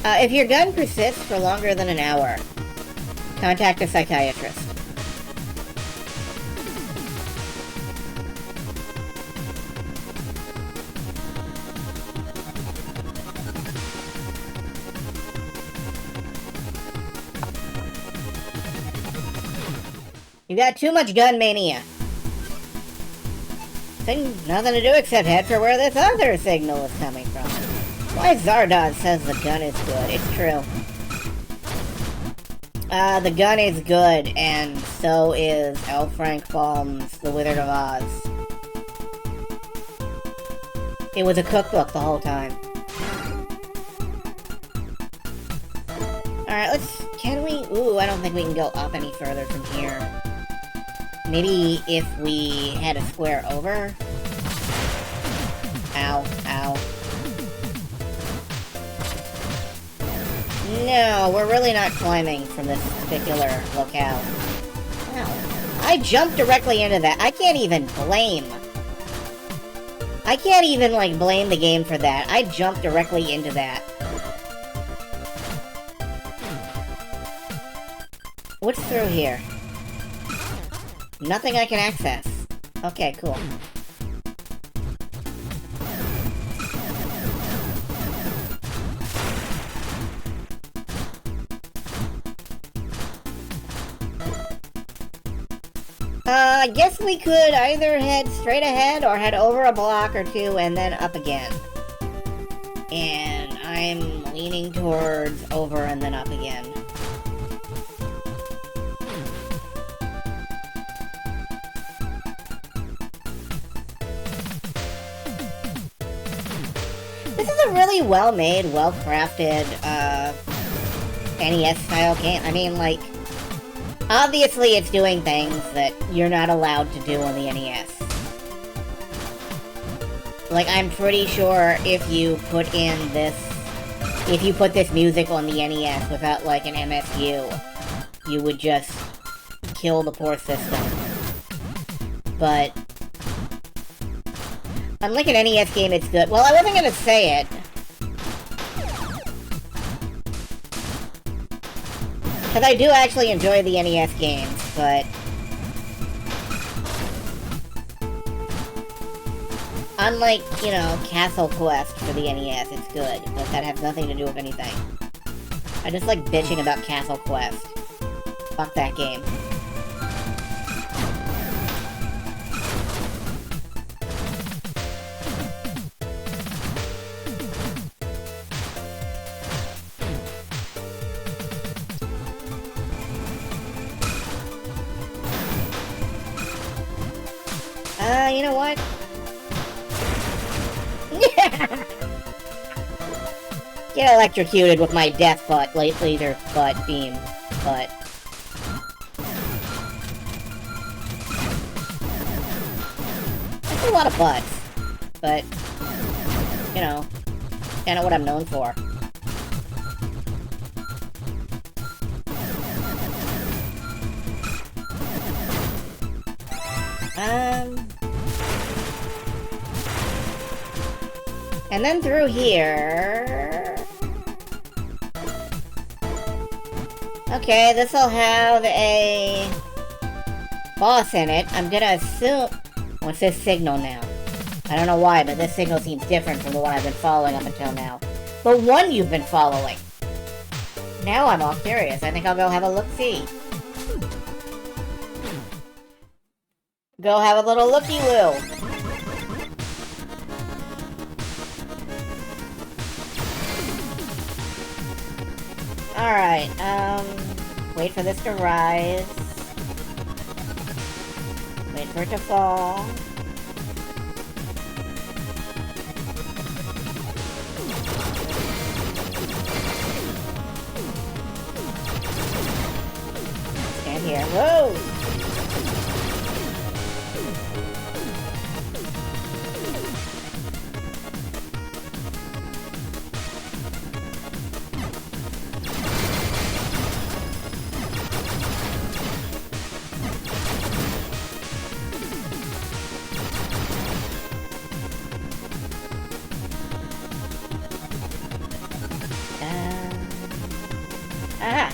If your gun persists for longer than an hour, contact a psychiatrist. You got too much gun mania. Nothing to do except head for where this other signal is coming from. Why Zardoz says the gun is good. It's true. The gun is good, and so is L. Frank Baum's The Wizard of Oz. It was a cookbook the whole time. Alright, can we... Ooh, I don't think we can go up any further from here. Maybe if we had a square over? Ow, ow. No, we're really not climbing from this particular locale. Ow. I jumped directly into that. I can't even, like, blame the game for that. I jumped directly into that. What's through here? Nothing I can access. Okay, cool. I guess we could either head straight ahead or head over a block or two and then up again. And I'm leaning towards over and then up again. This is a really well-made, well-crafted, NES-style game. I mean, like, obviously it's doing things that you're not allowed to do on the NES. Like, I'm pretty sure if you put this music on the NES without, like, an MSU, you would just kill the poor system. But unlike an NES game, it's good. Well, I wasn't gonna say it. Because I do actually enjoy the NES games, but unlike, you know, Castle Quest for the NES, it's good, but that has nothing to do with anything. I just like bitching about Castle Quest. Fuck that game. You know what? Get electrocuted with my death butt, laser butt beam, but... That's a lot of butts, but, you know, kind of what I'm known for. And then through here... Okay, this'll have a boss in it. I'm gonna assume... What's this signal now? I don't know why, but this signal seems different from the one I've been following up until now. The one you've been following! Now I'm all curious. I think I'll go have a look-see. Go have a little looky-loo. Alright, wait for this to rise. Wait for it to fall. Stand here. Whoa!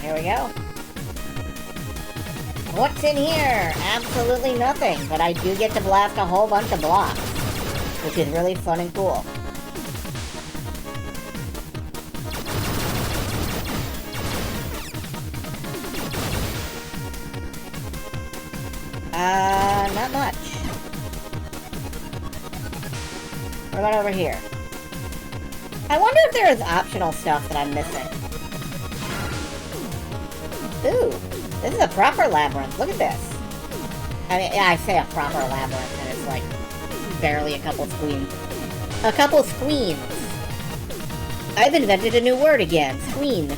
Here we go. What's in here? Absolutely nothing, but I do get to blast a whole bunch of blocks, which is really fun and cool. Not much. What about over here? I wonder if there is optional stuff that I'm missing. Ooh, this is a proper labyrinth. Look at this. I mean, yeah, I say a proper labyrinth, and it's like barely a couple squeens. A couple squeens. I've invented a new word again. Squeen.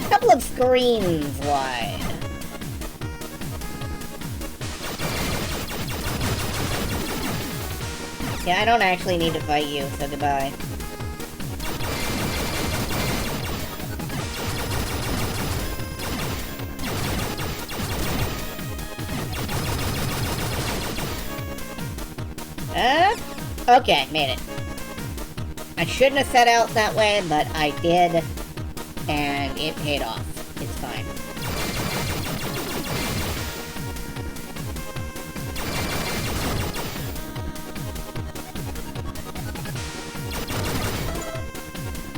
A couple of screens wide. Yeah, I don't actually need to fight you, so goodbye. Okay, made it. I shouldn't have set out that way, but I did, and it paid off. It's fine.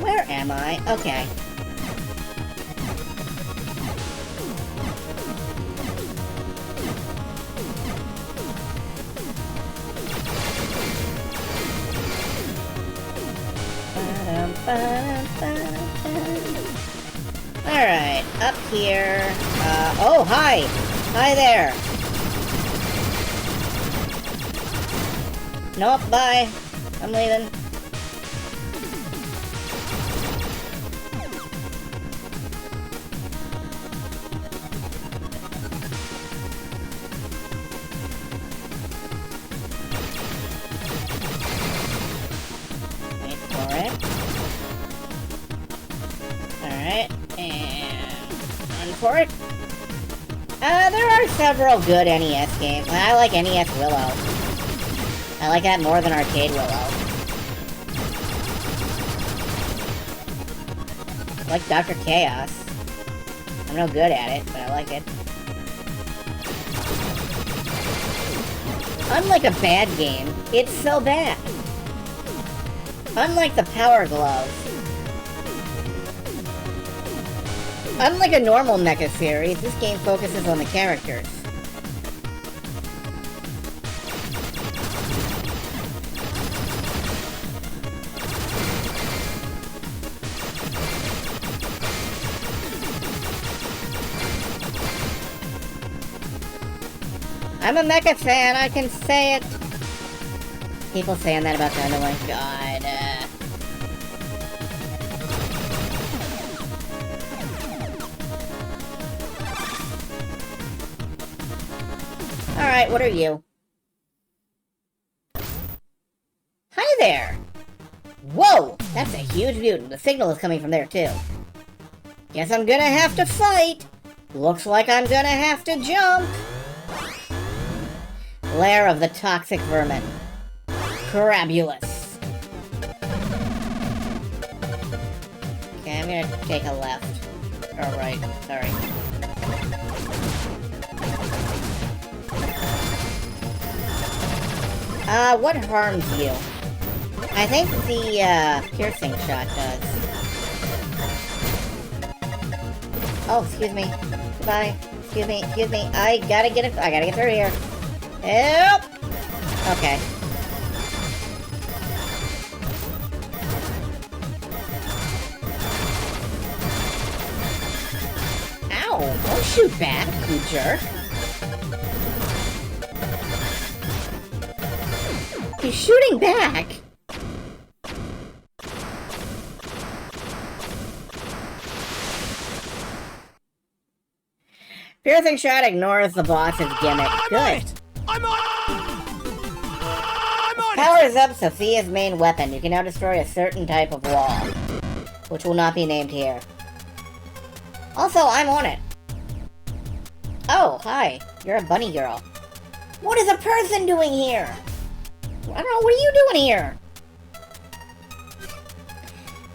Where am I? Okay. Alright, up here. Oh, hi! Hi there! Nope, bye. I'm leaving. Wait for it. Alright, and run for it. There are several good NES games. I like NES Willow. I like that more than Arcade Willow. I like Dr. Chaos. I'm no good at it, but I like it. Unlike a bad game, it's so bad. Unlike the Power Glove. Unlike a normal mecha series, this game focuses on the characters. I'm a mecha fan, I can say it. People saying that about Dynamite. God. Alright, what are you? Hi there! Whoa! That's a huge mutant. The signal is coming from there, too. Guess I'm gonna have to fight. Looks like I'm gonna have to jump. Lair of the toxic vermin. Crabulous. Okay, I'm gonna take a left. Or right, sorry. What harms you? I think the, piercing shot does. Oh, excuse me. Goodbye. Excuse me. I gotta get through here. Help! Okay. Ow! Don't shoot back, you jerk. He's shooting back! Piercing shot ignores the boss's gimmick. Good. I'm on Powers up Sophia's main weapon. You can now destroy a certain type of wall, which will not be named here. Also, I'm on it. Oh, hi. You're a bunny girl. What is a person doing here? I don't know, what are you doing here?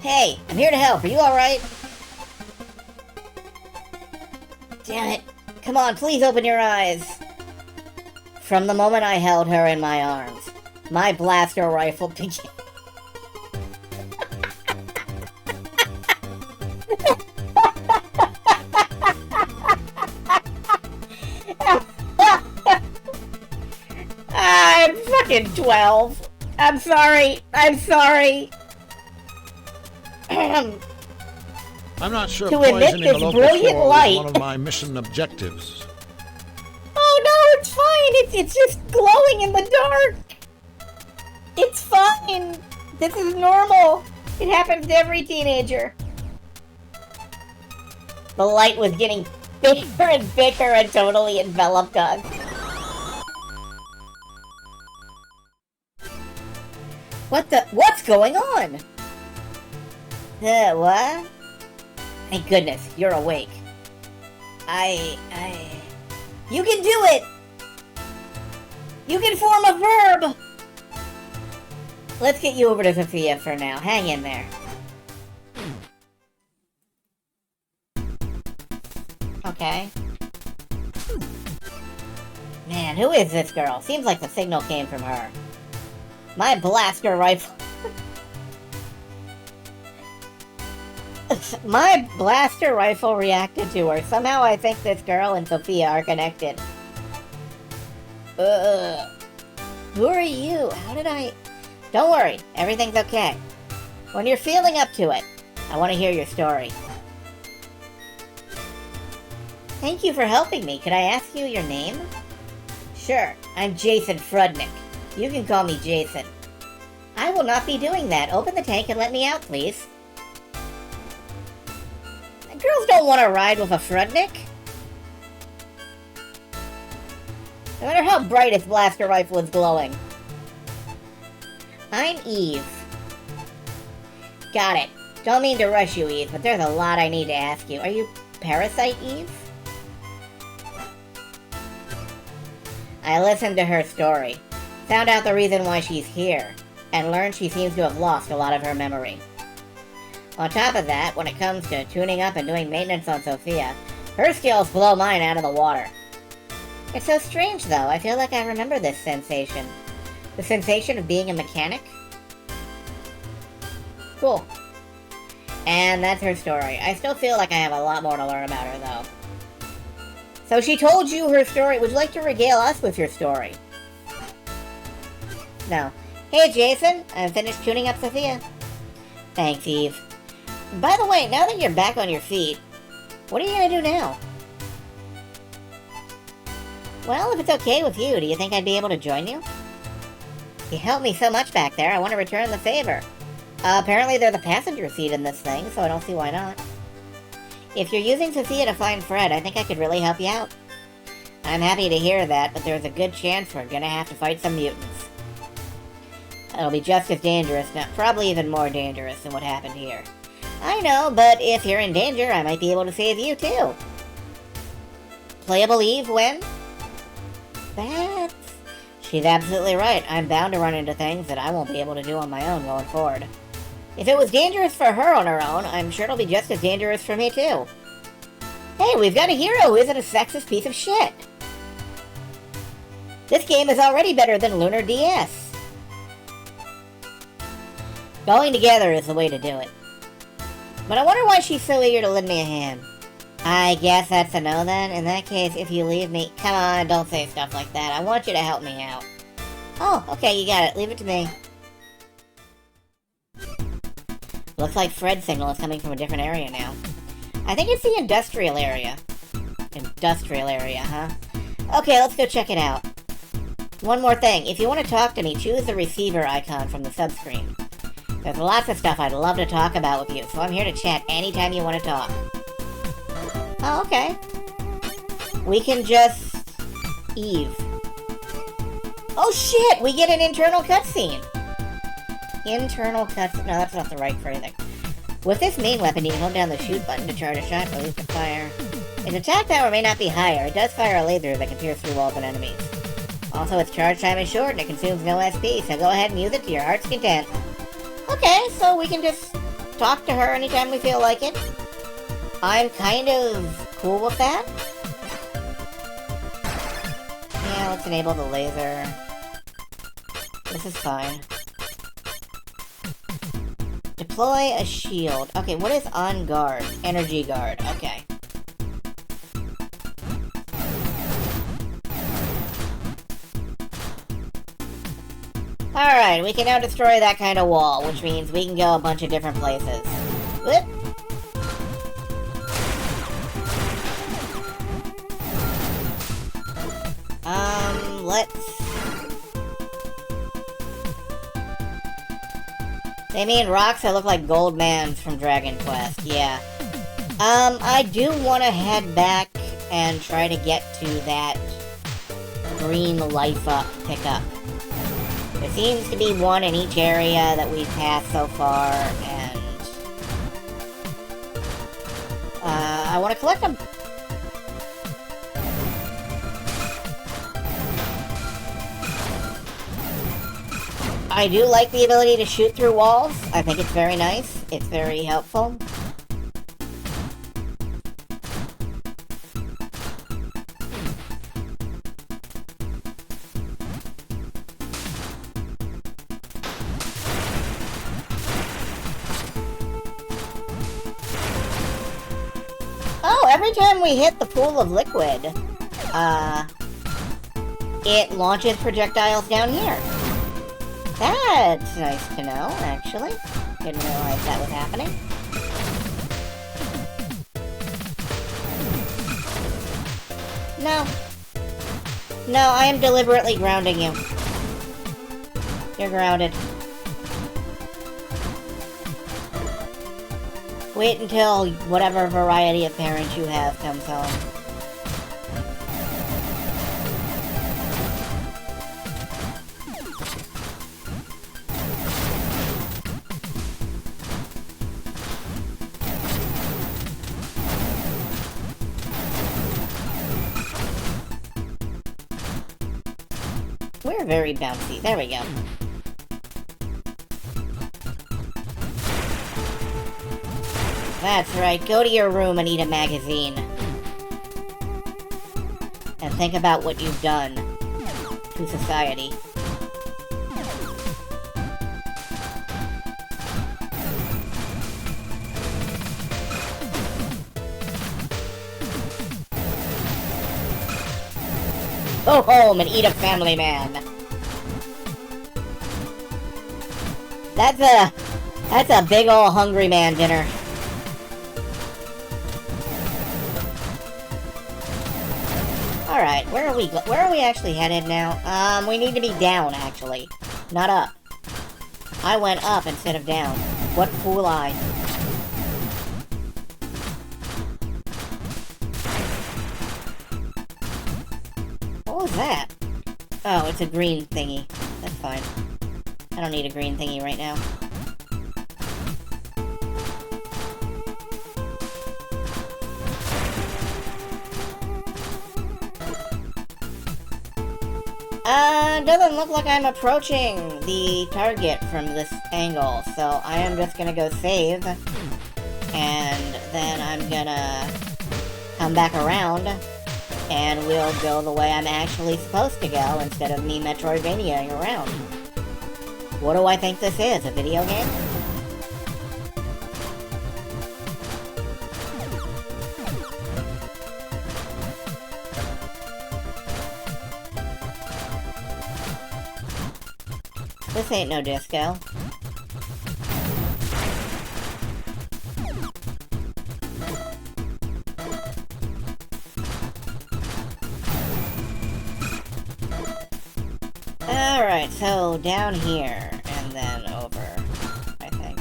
Hey, I'm here to help. Are you alright? Damn it. Come on, please open your eyes. From the moment I held her in my arms, my blaster rifle began. I'm fucking 12. I'm sorry. I'm not sure To emit poisoning this a local brilliant floor light. is one of my mission objectives. Oh no, it's fine. It's just glowing in the dark. It's fine. This is normal. It happens to every teenager. The light was getting bigger and bigger and totally enveloped us. What's going on? What? Thank goodness, you're awake. You can do it! You can form a verb! Let's get you over to Sophia for now. Hang in there. Okay. Man, who is this girl? Seems like the signal came from her. My blaster rifle... My blaster rifle reacted to her. Somehow I think this girl and Sophia are connected. Who are you? How did I... Don't worry, everything's okay. When you're feeling up to it, I want to hear your story. Thank you for helping me. Could I ask you your name? Sure, I'm Jason Frudnick. You can call me Jason. I will not be doing that. Open the tank and let me out, please. Girls don't want to ride with a Frudnick. No matter how bright his blaster rifle is glowing. I'm Eve. Got it. Don't mean to rush you, Eve, but there's a lot I need to ask you. Are you Parasite Eve? I listened to her story, found out the reason why she's here, and learned she seems to have lost a lot of her memory. On top of that, when it comes to tuning up and doing maintenance on Sophia, her skills blow mine out of the water. It's so strange, though. I feel like I remember this sensation. The sensation of being a mechanic? Cool. And that's her story. I still feel like I have a lot more to learn about her, though. So she told you her story. Would you like to regale us with your story? No. Hey, Jason. I'm finished tuning up Sophia. Thanks, Eve. By the way, now that you're back on your feet, what are you gonna do now? Well, if it's okay with you, do you think I'd be able to join you? You helped me so much back there, I want to return the favor. Apparently there's a passenger seat in this thing, so I don't see why not. If you're using Sophia to find Fred, I think I could really help you out. I'm happy to hear that, but there's a good chance we're gonna have to fight some mutants. It'll be just as dangerous, probably even more dangerous than what happened here. I know, but if you're in danger, I might be able to save you too. Playable Eve when? That's... She's absolutely right. I'm bound to run into things that I won't be able to do on my own going forward. If it was dangerous for her on her own, I'm sure it'll be just as dangerous for me too. Hey, we've got a hero who isn't a sexist piece of shit. This game is already better than Lunar DS. Going together is the way to do it. But I wonder why she's so eager to lend me a hand. I guess that's a no then. In that case, if you leave me... Come on, don't say stuff like that. I want you to help me out. Oh, okay, you got it. Leave it to me. Looks like Fred's signal is coming from a different area now. I think it's the industrial area. Industrial area, huh? Okay, let's go check it out. One more thing. If you want to talk to me, choose the receiver icon from the subscreen. There's lots of stuff I'd love to talk about with you, so I'm here to chat anytime you want to talk. Oh, okay. We can just... Eve. Oh shit! We get an internal cutscene! Internal cutscene... No, that's not the right phrasing. With this main weapon, you can hold down the shoot button to charge a shot, release the fire. Its attack power may not be higher. It does fire a laser that can pierce through walls and enemies. Also, its charge time is short and it consumes no SP, so go ahead and use it to your heart's content. Okay, so we can just talk to her anytime we feel like it. I'm kind of cool with that. Yeah, let's enable the laser. This is fine. Deploy a shield. Okay, what is on guard? Energy guard. Okay. Alright, we can now destroy that kind of wall, which means we can go a bunch of different places. Whoop. Let's... They mean rocks that look like gold mans from Dragon Quest, yeah. I do want to head back and try to get to that green life up pickup. There seems to be one in each area that we've passed so far, and... I want to collect them. I do like the ability to shoot through walls. I think it's very nice. It's very helpful. Oh, every time we hit the pool of liquid, it launches projectiles down here. That's nice to know, actually. Didn't realize that was happening. No. No, I am deliberately grounding you. You're grounded. Wait until whatever variety of parents you have comes home. We're very bouncy. There we go. That's right. Go to your room and eat a magazine. And think about what you've done to society. Go home and eat a family man. That's a big ol' hungry man dinner. Alright, where are we actually headed now? We need to be down, actually. Not up. I went up instead of down. What fool I. What was that? Oh, it's a green thingy. That's fine. I don't need a green thingy right now. Doesn't look like I'm approaching the target from this angle, so I am just gonna go save, and then I'm gonna come back around, and we'll go the way I'm actually supposed to go, instead of me Metroidvaniaing around. What do I think this is, a video game? This ain't no disco. Alright, so down here, and then over, I think.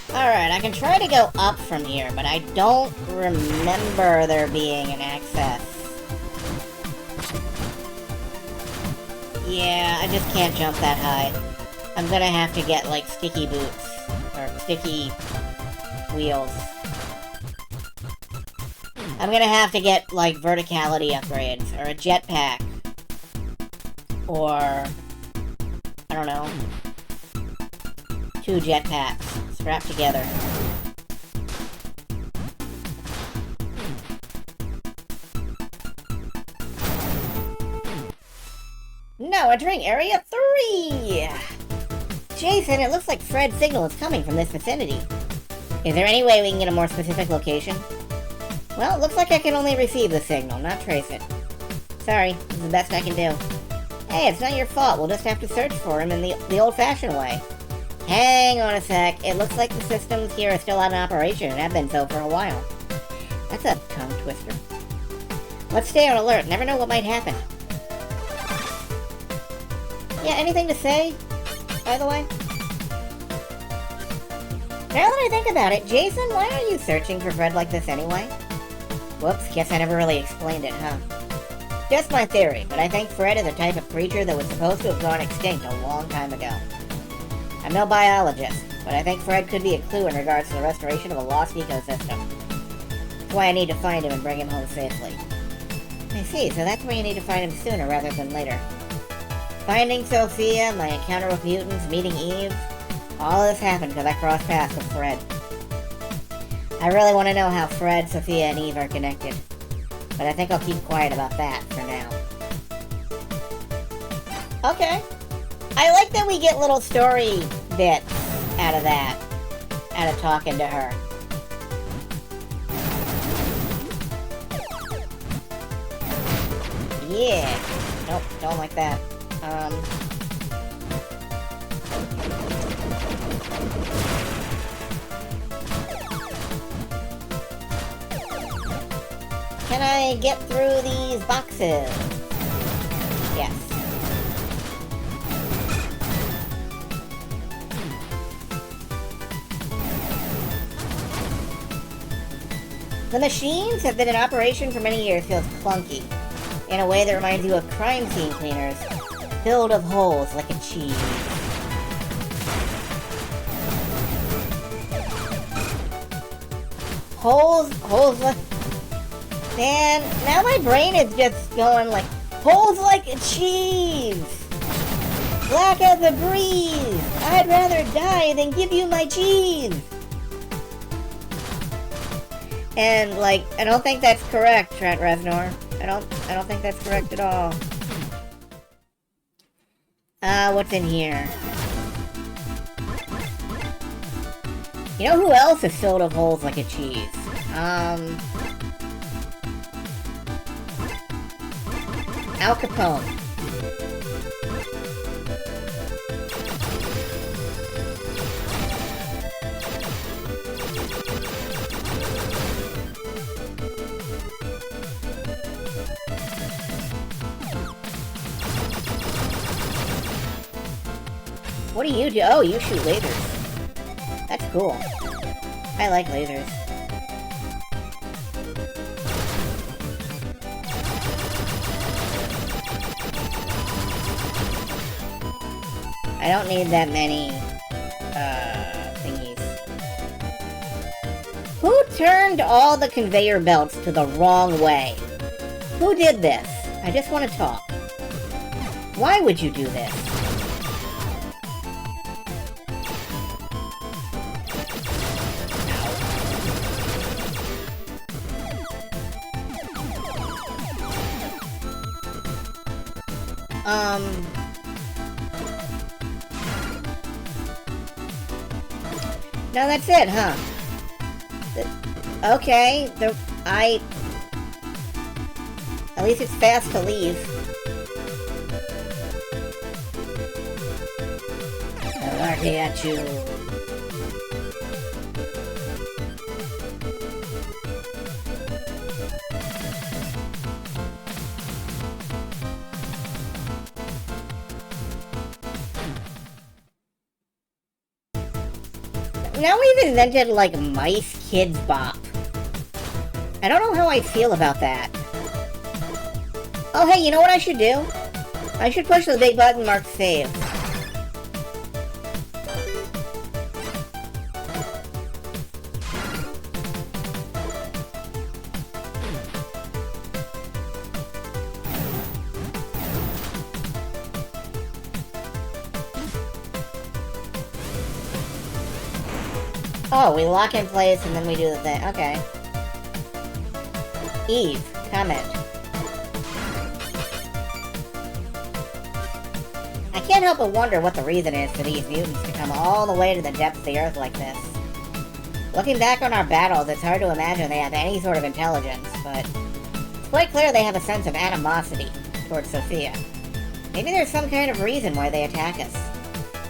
Alright, I can try to go up from here, but I don't remember there being an access. Yeah, I just can't jump that high. I'm gonna have to get, like, sticky boots. Or sticky wheels. I'm gonna have to get, like, verticality upgrades, or a jetpack. Or, I don't know, 2 jetpacks strapped together. No, entering Area 3! Jason, it looks like Fred's signal is coming from this vicinity. Is there any way we can get a more specific location? Well, it looks like I can only receive the signal, not trace it. Sorry, this is the best I can do. Hey, it's not your fault. We'll just have to search for him in the old-fashioned way. Hang on a sec. It looks like the systems here are still out in operation and have been so for a while. That's a tongue twister. Let's stay on alert. Never know what might happen. Yeah, anything to say, by the way? Now that I think about it, Jason, why are you searching for Fred like this anyway? Whoops, guess I never really explained it, huh? Just my theory, but I think Fred is a type of creature that was supposed to have gone extinct a long time ago. I'm no biologist, but I think Fred could be a clue in regards to the restoration of a lost ecosystem. That's why I need to find him and bring him home safely. I see, so that's why you need to find him sooner rather than later. Finding Sophia, my encounter with mutants, meeting Eve, all of this happened because I crossed paths with Fred. I really want to know how Fred, Sophia, and Eve are connected, but I think I'll keep quiet about that for now. Okay. I like that we get little story bits out of that, out of talking to her. Yeah. Nope, don't like that. Can I get through these boxes? Yes. The machines have been in operation for many years. Feels clunky, in a way that reminds you of crime scene cleaners, filled with holes like a cheese. holes like... Man, now my brain is just going like, holes like cheese! Black as a breeze! I'd rather die than give you my cheese! And, like, I don't think that's correct, Trent Reznor. I don't think that's correct at all. What's in here? You know who else is filled with holes like a cheese? Al Capone. What do you do? Oh, you shoot lasers. That's cool. I like lasers. I don't need that many, thingies. Who turned all the conveyor belts to the wrong way? Who did this? I just want to talk. Why would you do this? No, that's it, huh? Okay, at least it's fast to leave. Pchoo. Now we've invented, like, Mice Kids Bop. I don't know how I feel about that. Oh, hey, you know what I should do? I should push the big button marked save. Oh, we lock in place and then we do the thing. Okay. Eve, comment. I can't help but wonder what the reason is for these mutants to come all the way to the depths of the Earth like this. Looking back on our battles, it's hard to imagine they have any sort of intelligence, but it's quite clear they have a sense of animosity towards Sophia. Maybe there's some kind of reason why they attack us.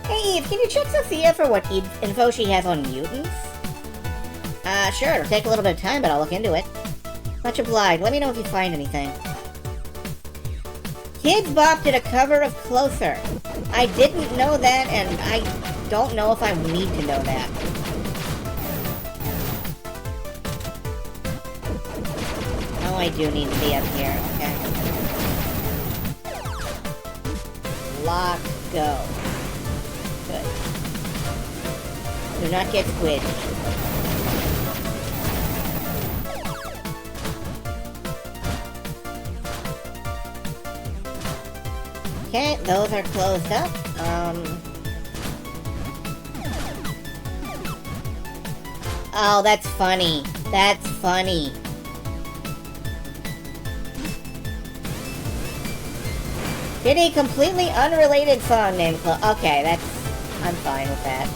Hey Eve, can you check Sophia for what info she has on mutants? Sure, it'll take a little bit of time, but I'll look into it. Much obliged. Let me know if you find anything. Kids Bop did a cover of Closer. I didn't know that, and I don't know if I need to know that. Oh, I do need to be up here. Okay. Lock, go. Good. Do not get squidged. Okay, those are closed up. Oh, that's funny. That's funny. Did a completely unrelated song named Okay, I'm fine with that.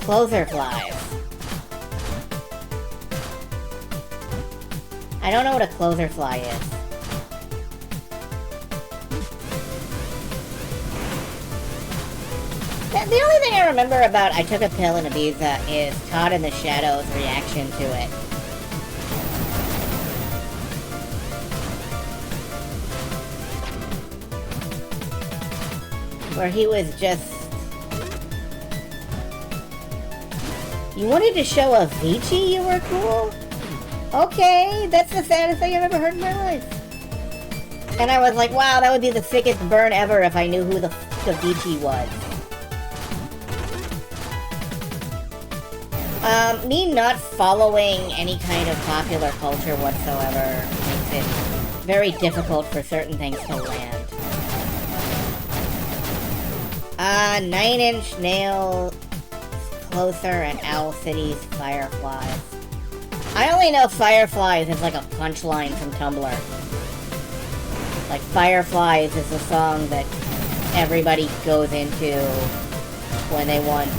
Closer flies. I don't know what a closer fly is. The only thing I remember about I Took a Pill in Ibiza is Todd in the Shadow's reaction to it. Where he was just... You wanted to show Avicii you were cool? Okay, that's the saddest thing I've ever heard in my life. And I was like, wow, that would be the sickest burn ever if I knew who the Vici was. Me not following any kind of popular culture whatsoever makes it very difficult for certain things to land. 9-inch nail closer and Owl City's Fireflies. I only know Fireflies is like a punchline from Tumblr. Like, Fireflies is the song that everybody goes into when they want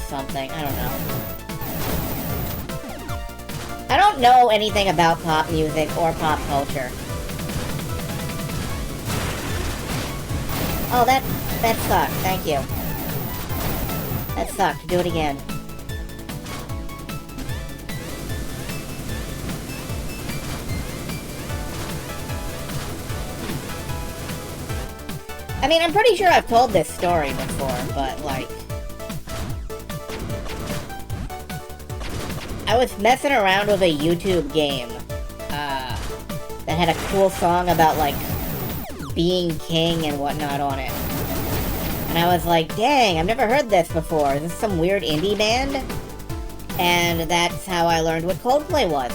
something. I don't know. I don't know anything about pop music or pop culture. Oh, that sucked. Thank you. That sucked. Do it again. I mean, I'm pretty sure I've told this story before, but, like... I was messing around with a YouTube game, that had a cool song about, like, being king and whatnot on it. And I was like, dang, I've never heard this before. Is this some weird indie band? And that's how I learned what Coldplay was.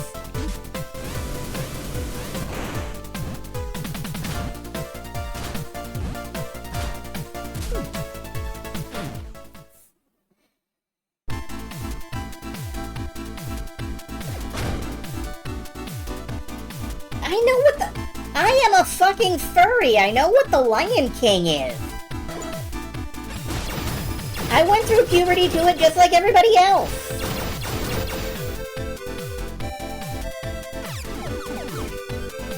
I am a fucking furry. I know what the Lion King is. I went through puberty to it just like everybody else.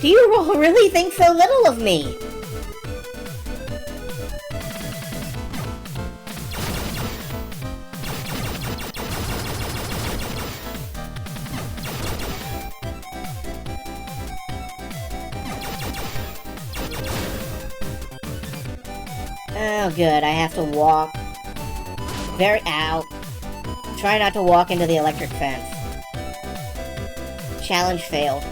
Do you really think so little of me? Oh, good. I have to walk. Ow. Try not to walk into the electric fence. Challenge failed.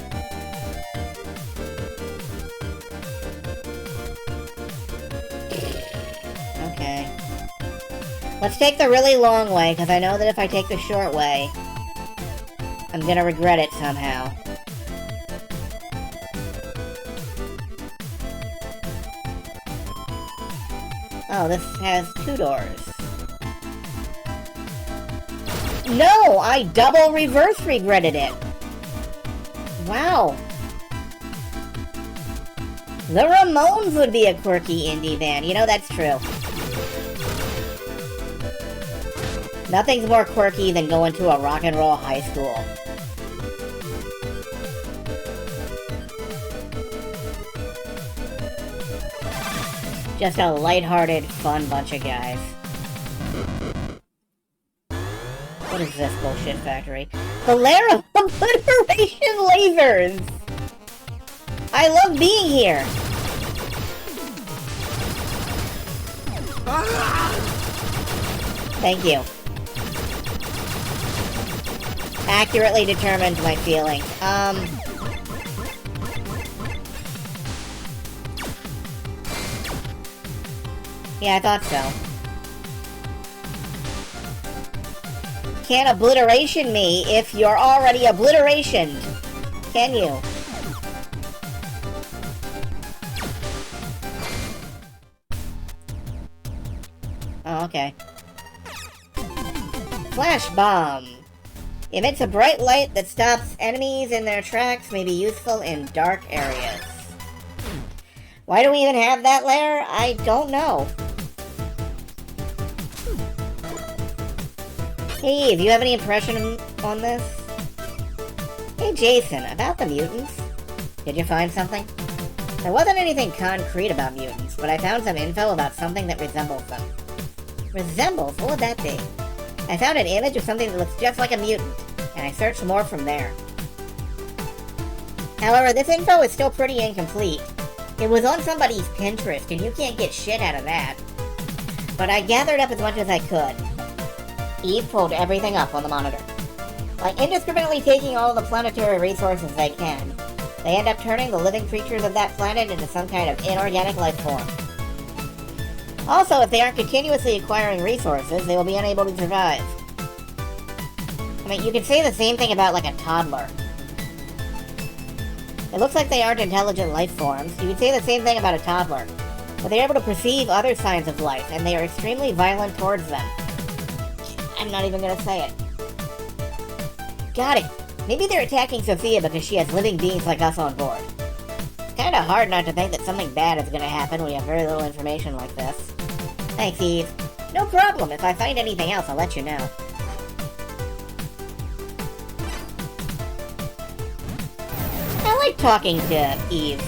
Okay. Let's take the really long way, because I know that if I take the short way, I'm gonna regret it somehow. Oh, this has 2 doors. No! I double reverse regretted it! Wow. The Ramones would be a quirky indie band. You know, that's true. Nothing's more quirky than going to a rock and roll high school. Just a lighthearted, fun bunch of guys. What is this bullshit factory? The lair of obliteration lasers! I love being here! Thank you. Accurately determined my feelings. Yeah, I thought so. Can't obliteration me if you're already obliterationed, can you? Oh, okay. Flash bomb. Emits a bright light that stops enemies in their tracks, may be useful in dark areas. Why do we even have that lair? I don't know. Hey, do you have any impression on this? Hey Jason, about the mutants. Did you find something? There wasn't anything concrete about mutants, but I found some info about something that resembles them. Resembles? What would that be? I found an image of something that looks just like a mutant, and I searched more from there. However, this info is still pretty incomplete. It was on somebody's Pinterest, and you can't get shit out of that. But I gathered up as much as I could. Eve pulled everything up on the monitor. By indiscriminately taking all the planetary resources they can, they end up turning the living creatures of that planet into some kind of inorganic life form. Also, if they aren't continuously acquiring resources, they will be unable to survive. I mean, you could say the same thing about, like, a toddler. It looks like they aren't intelligent life forms. You could say the same thing about a toddler. But they're able to perceive other signs of life, and they are extremely violent towards them. I'm not even gonna say it. Got it. Maybe they're attacking Sophia because she has living beings like us on board. It's kinda hard not to think that something bad is gonna happen when you have very little information like this. Thanks, Eve. No problem. If I find anything else, I'll let you know. I like talking to Eve.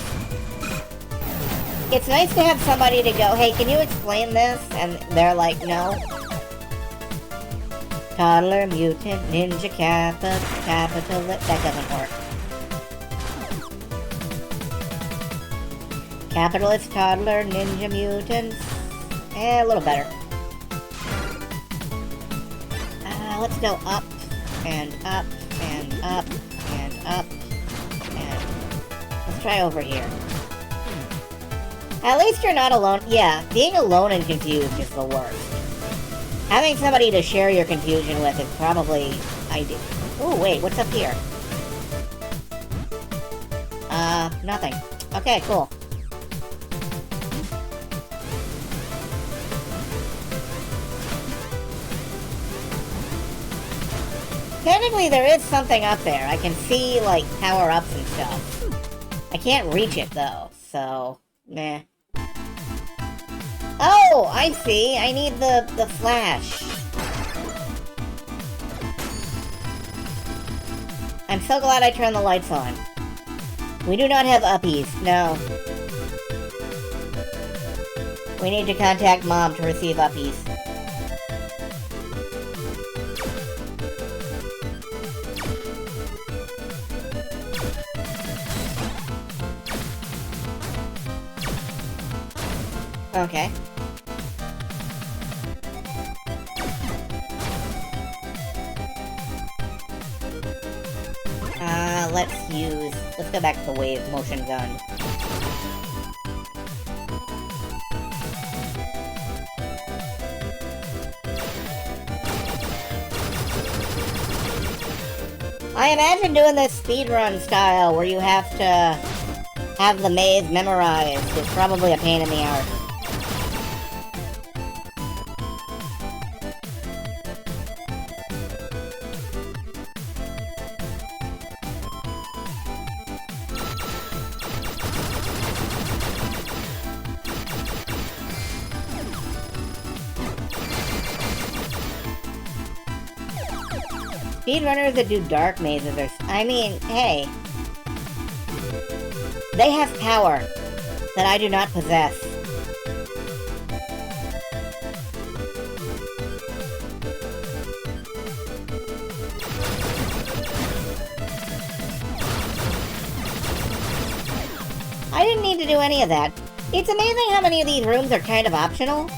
It's nice to have somebody to go, hey, can you explain this? And they're like, no. Toddler, mutant, ninja, kappa, capital, that doesn't work. Capitalist, toddler, ninja, mutant. A little better. Let's go up, and up, and up, and up, and... Let's try over here. At least you're not alone. Yeah, being alone and confused is the worst. Having somebody to share your confusion with is probably ideal. Oh, wait, what's up here? Nothing. Okay, cool. Technically, there is something up there. I can see, like, power-ups and stuff. I can't reach it, though, so... meh. Oh, I see. I need the flash. I'm so glad I turned the lights on. We do not have uppies, no. We need to contact Mom to receive uppies. Okay. Let's go back to the wave motion gun. I imagine doing this speedrun style where you have to have the maze memorized is probably a pain in the arse. Speedrunners that do dark mazes are... I mean, hey. They have power that I do not possess. I didn't need to do any of that. It's amazing how many of these rooms are kind of optional.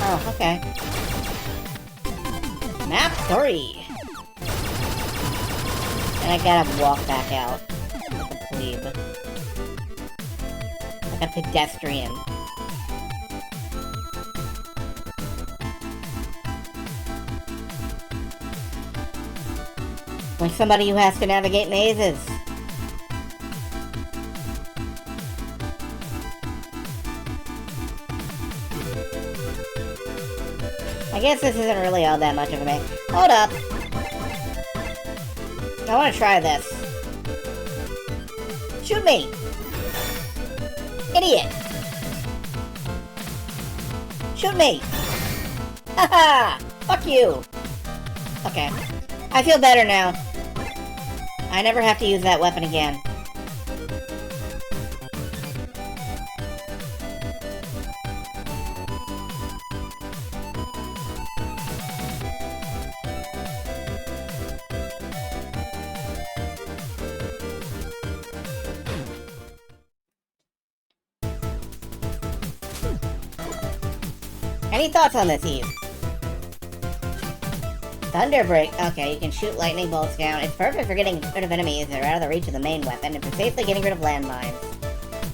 Oh, okay. Map 3! And I gotta walk back out. Like a plebe. Like a pedestrian. Like somebody who has to navigate mazes. I guess this isn't really all that much of a maze. Hold up. I want to try this. Shoot me! Idiot! Shoot me! Haha! Fuck you! Okay. I feel better now. I never have to use that weapon again. Any thoughts on this, Eve? Thunderbreak. Okay, you can shoot lightning bolts down. It's perfect for getting rid of enemies that are out of the reach of the main weapon and for safely getting rid of landmines.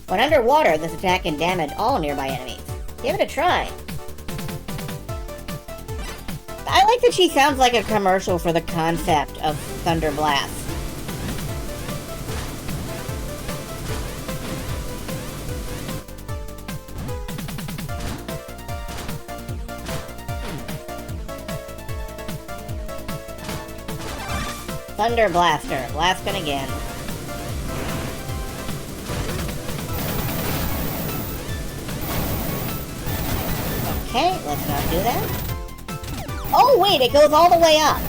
When underwater, this attack can damage all nearby enemies. Give it a try. I like that she sounds like a commercial for the concept of Thunder Blast. Thunder Blaster, blasting again. Okay, let's not do that. Oh wait, it goes all the way up.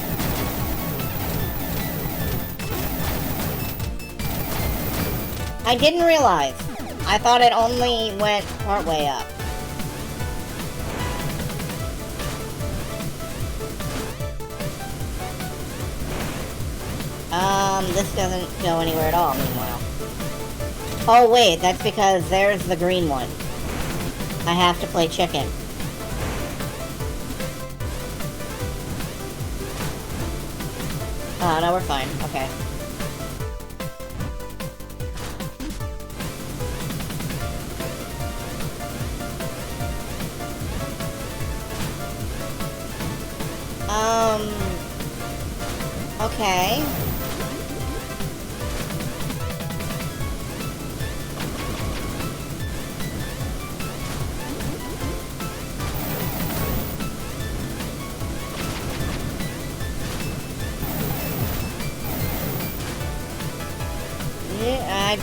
I didn't realize. I thought it only went partway up. This doesn't go anywhere at all, meanwhile. Oh wait, that's because there's the green one. I have to play chicken. Oh, no, we're fine. Okay. Okay.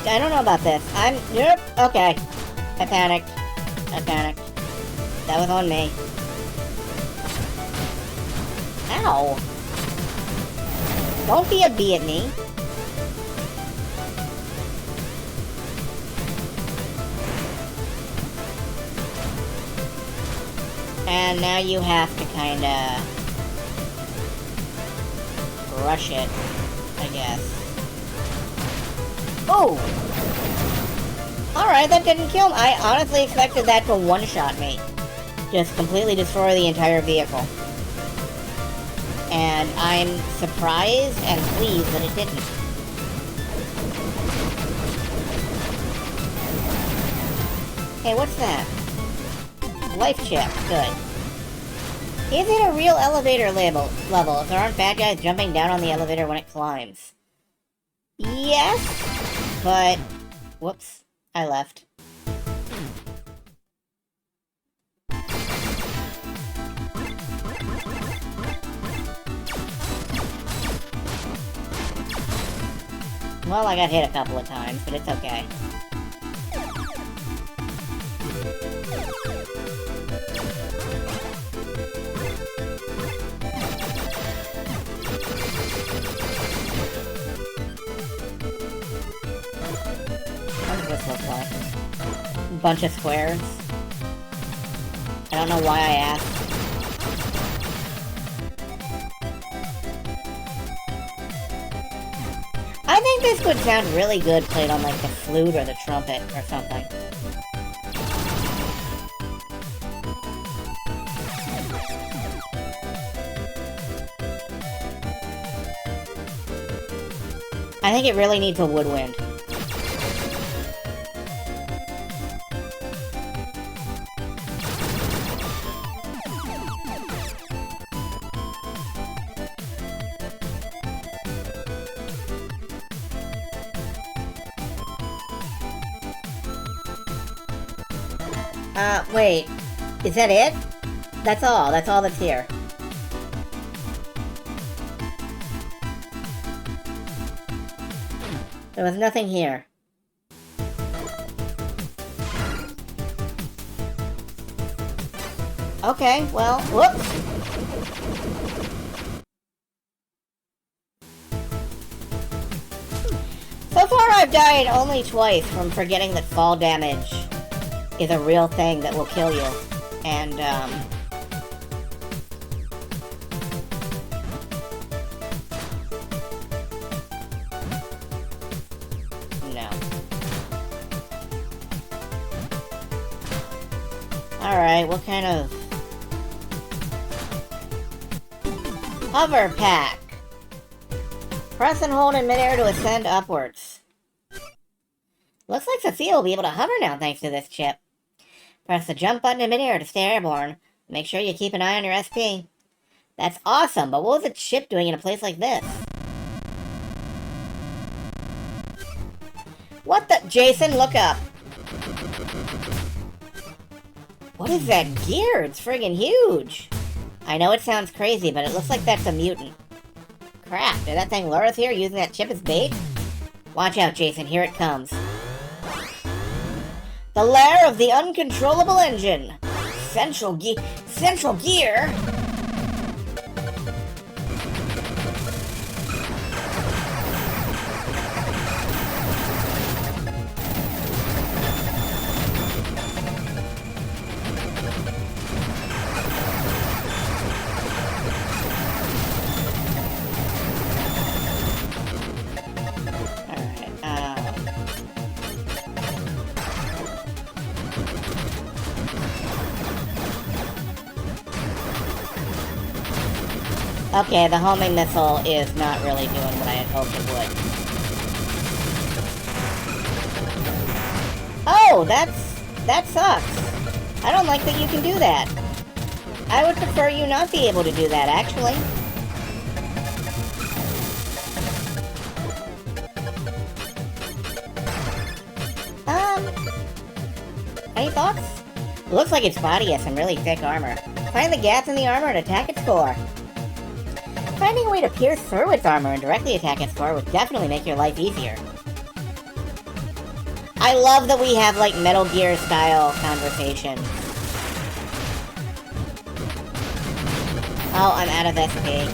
I don't know about this. Yep, okay. I panicked. That was on me. Ow! Don't be a bee at me. And now you have to kinda rush it, I guess. Oh! Alright, that didn't kill me. I honestly expected that to one-shot me. Just completely destroy the entire vehicle. And I'm surprised and pleased that it didn't. Hey, what's that? Life chip. Good. Is it a real elevator level if there aren't bad guys jumping down on the elevator when it climbs? Yes, but... Whoops. I left. Well, I got hit a couple of times, but it's okay. What does this look like? Bunch of squares. I don't know why I asked. I think this would sound really good played on like the flute or the trumpet or something. I think it really needs a woodwind. Wait. Is that it? That's all that's here. There was nothing here. Okay, well, whoops! So far I've died only twice from forgetting that fall damage is a real thing that will kill you. And, no. Alright, what kind of Hover pack. Press and hold in midair to ascend upwards. Looks like Sophia will be able to hover now thanks to this chip. Press the jump button in midair to stay airborne. Make sure you keep an eye on your SP. That's awesome, but what was the chip doing in a place like this? What the? Jason, look up. What is that gear? It's friggin' huge. I know it sounds crazy, but it looks like that's a mutant. Crap, did that thing lure us here using that chip as bait? Watch out, Jason, here it comes. The lair of the uncontrollable engine. Central gear? Okay, the homing missile is not really doing what I had hoped it would. Oh, that sucks. I don't like that you can do that. I would prefer you not be able to do that, actually. Any thoughts? It looks like its body has some really thick armor. Find the gaps in the armor and attack its core. Finding a way to pierce through its armor and directly attack its core would definitely make your life easier. I love that we have, like, Metal Gear style conversations. Oh, I'm out of SP.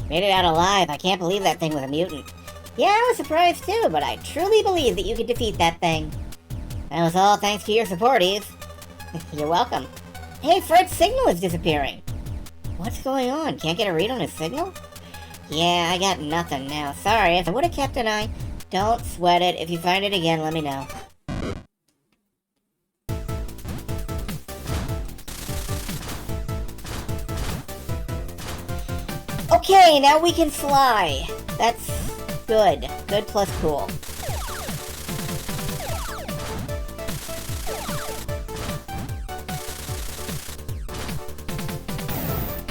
Made it out alive. I can't believe that thing was a mutant. Yeah, I was surprised too, but I truly believe that you could defeat that thing. That was all thanks to your support, Eve. You're welcome. Hey, Fred's signal is disappearing. What's going on? Can't get a read on his signal? Yeah, I got nothing now. Sorry, if I would have kept an eye. Don't sweat it. If you find it again, let me know. Okay, now we can fly. That's good. Good plus cool.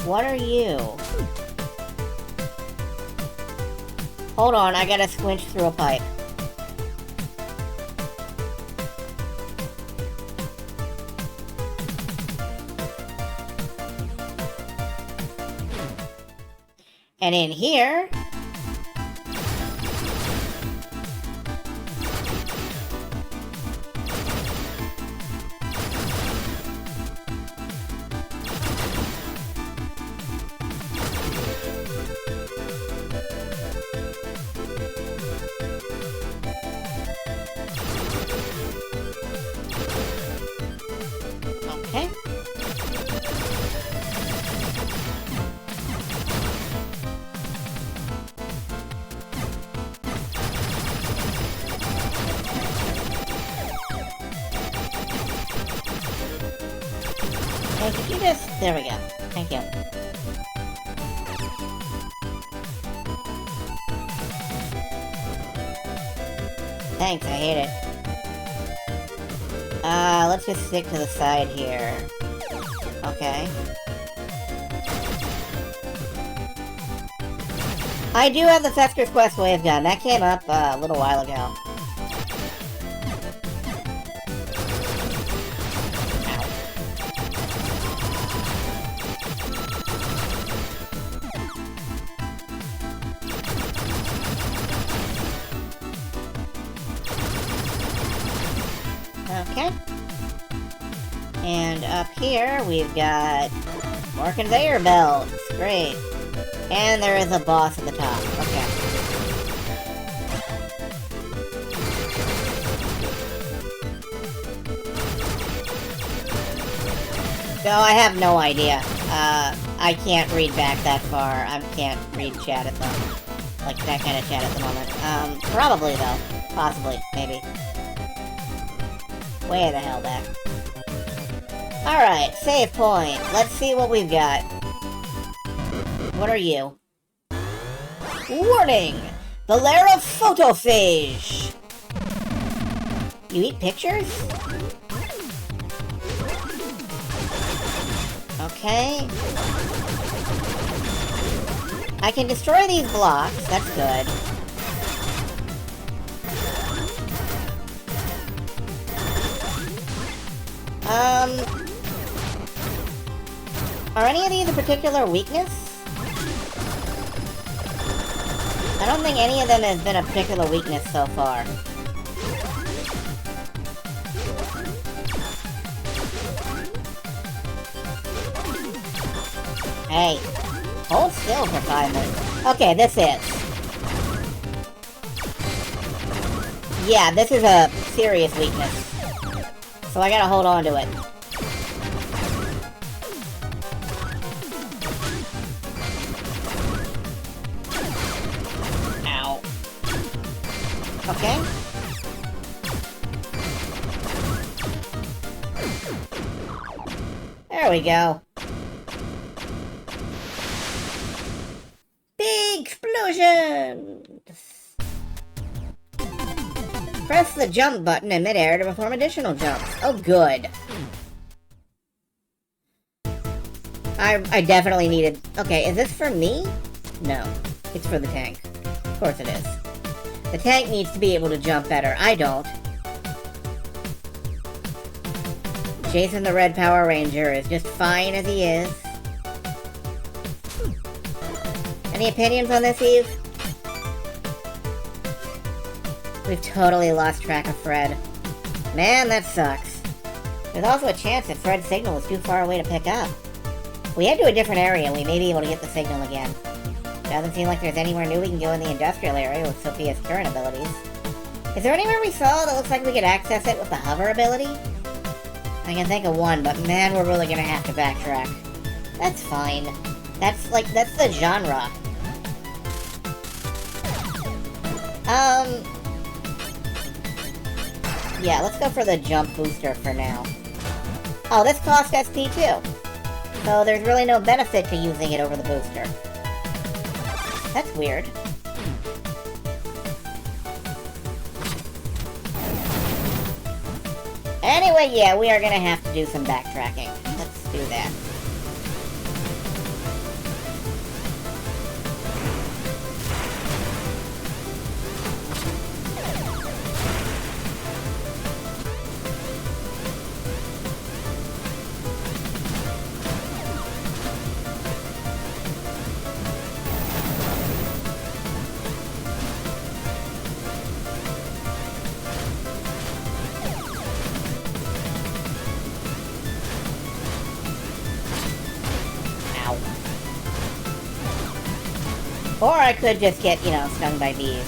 What are you? Hold on, I gotta squinch through a pipe. And in here... Okay. Hey, could you just... There we go. Thank you. Thanks, I hate it. Let's just stick to the side here. Okay. I do have the Fesker's Quest wave gun. That came up a little while ago. Okay. And up here, we've got more conveyor belts. Great. And there is a boss at the top. Okay. So I have no idea. I can't read back that far. I can't read chat at the... like, that kind of chat at the moment. Probably, though. Possibly. Maybe. Way the hell back. Alright, save point. Let's see what we've got. What are you? Warning! The lair of photophage! You eat pictures? Okay. I can destroy these blocks, that's good. Are any of these a particular weakness? I don't think any of them has been a particular weakness so far. Hey, hold still for 5 minutes. Okay, this is. Yeah, this is a serious weakness. So I gotta hold on to it. Ow. Okay. There we go. Big explosions! Press the jump button in midair to perform additional jumps. Oh, good. I definitely needed... Okay, is this for me? No. It's for the tank. Of course it is. The tank needs to be able to jump better. I don't. Jason the Red Power Ranger is just fine as he is. Any opinions on this, Eve? We've totally lost track of Fred. Man, that sucks. There's also a chance that Fred's signal is too far away to pick up. If we head to a different area, we may be able to get the signal again. Doesn't seem like there's anywhere new we can go in the industrial area with Sophia's current abilities. Is there anywhere we saw that looks like we could access it with the hover ability? I can think of one, but man, we're really gonna have to backtrack. That's fine. That's the genre. Yeah, let's go for the jump booster for now. Oh, this costs SP too. So there's really no benefit to using it over the booster. That's weird. Anyway, yeah, we are gonna have to do some backtracking. Let's do that. Or I could just get, you know, stung by bees.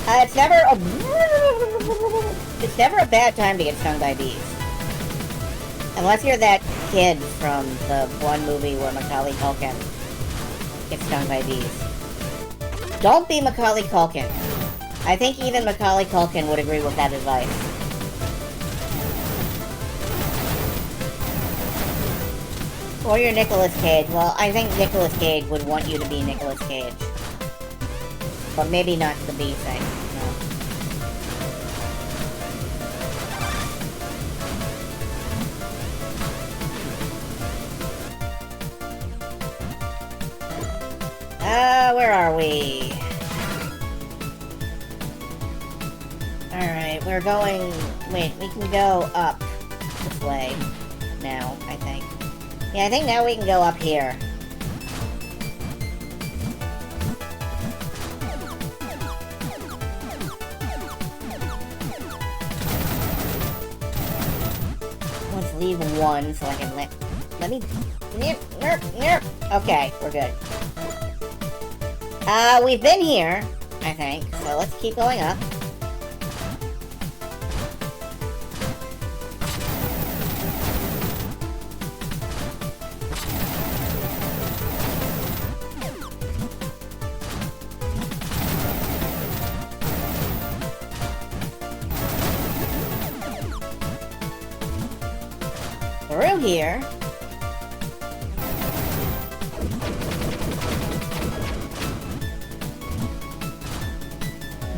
It's never a bad time to get stung by bees. Unless you're that kid from the one movie where Macaulay Culkin gets stung by bees. Don't be Macaulay Culkin. I think even Macaulay Culkin would agree with that advice. Or you're Nicolas Cage. Well, I think Nicolas Cage would want you to be Nicolas Cage. But maybe not the bee thing. No. Where are we? Alright, we're going... Wait, we can go up this way now, I think. Yeah, I think now we can go up here. leave one so I can let me... Okay, we're good. We've been here, I think, so let's keep going up. Through here.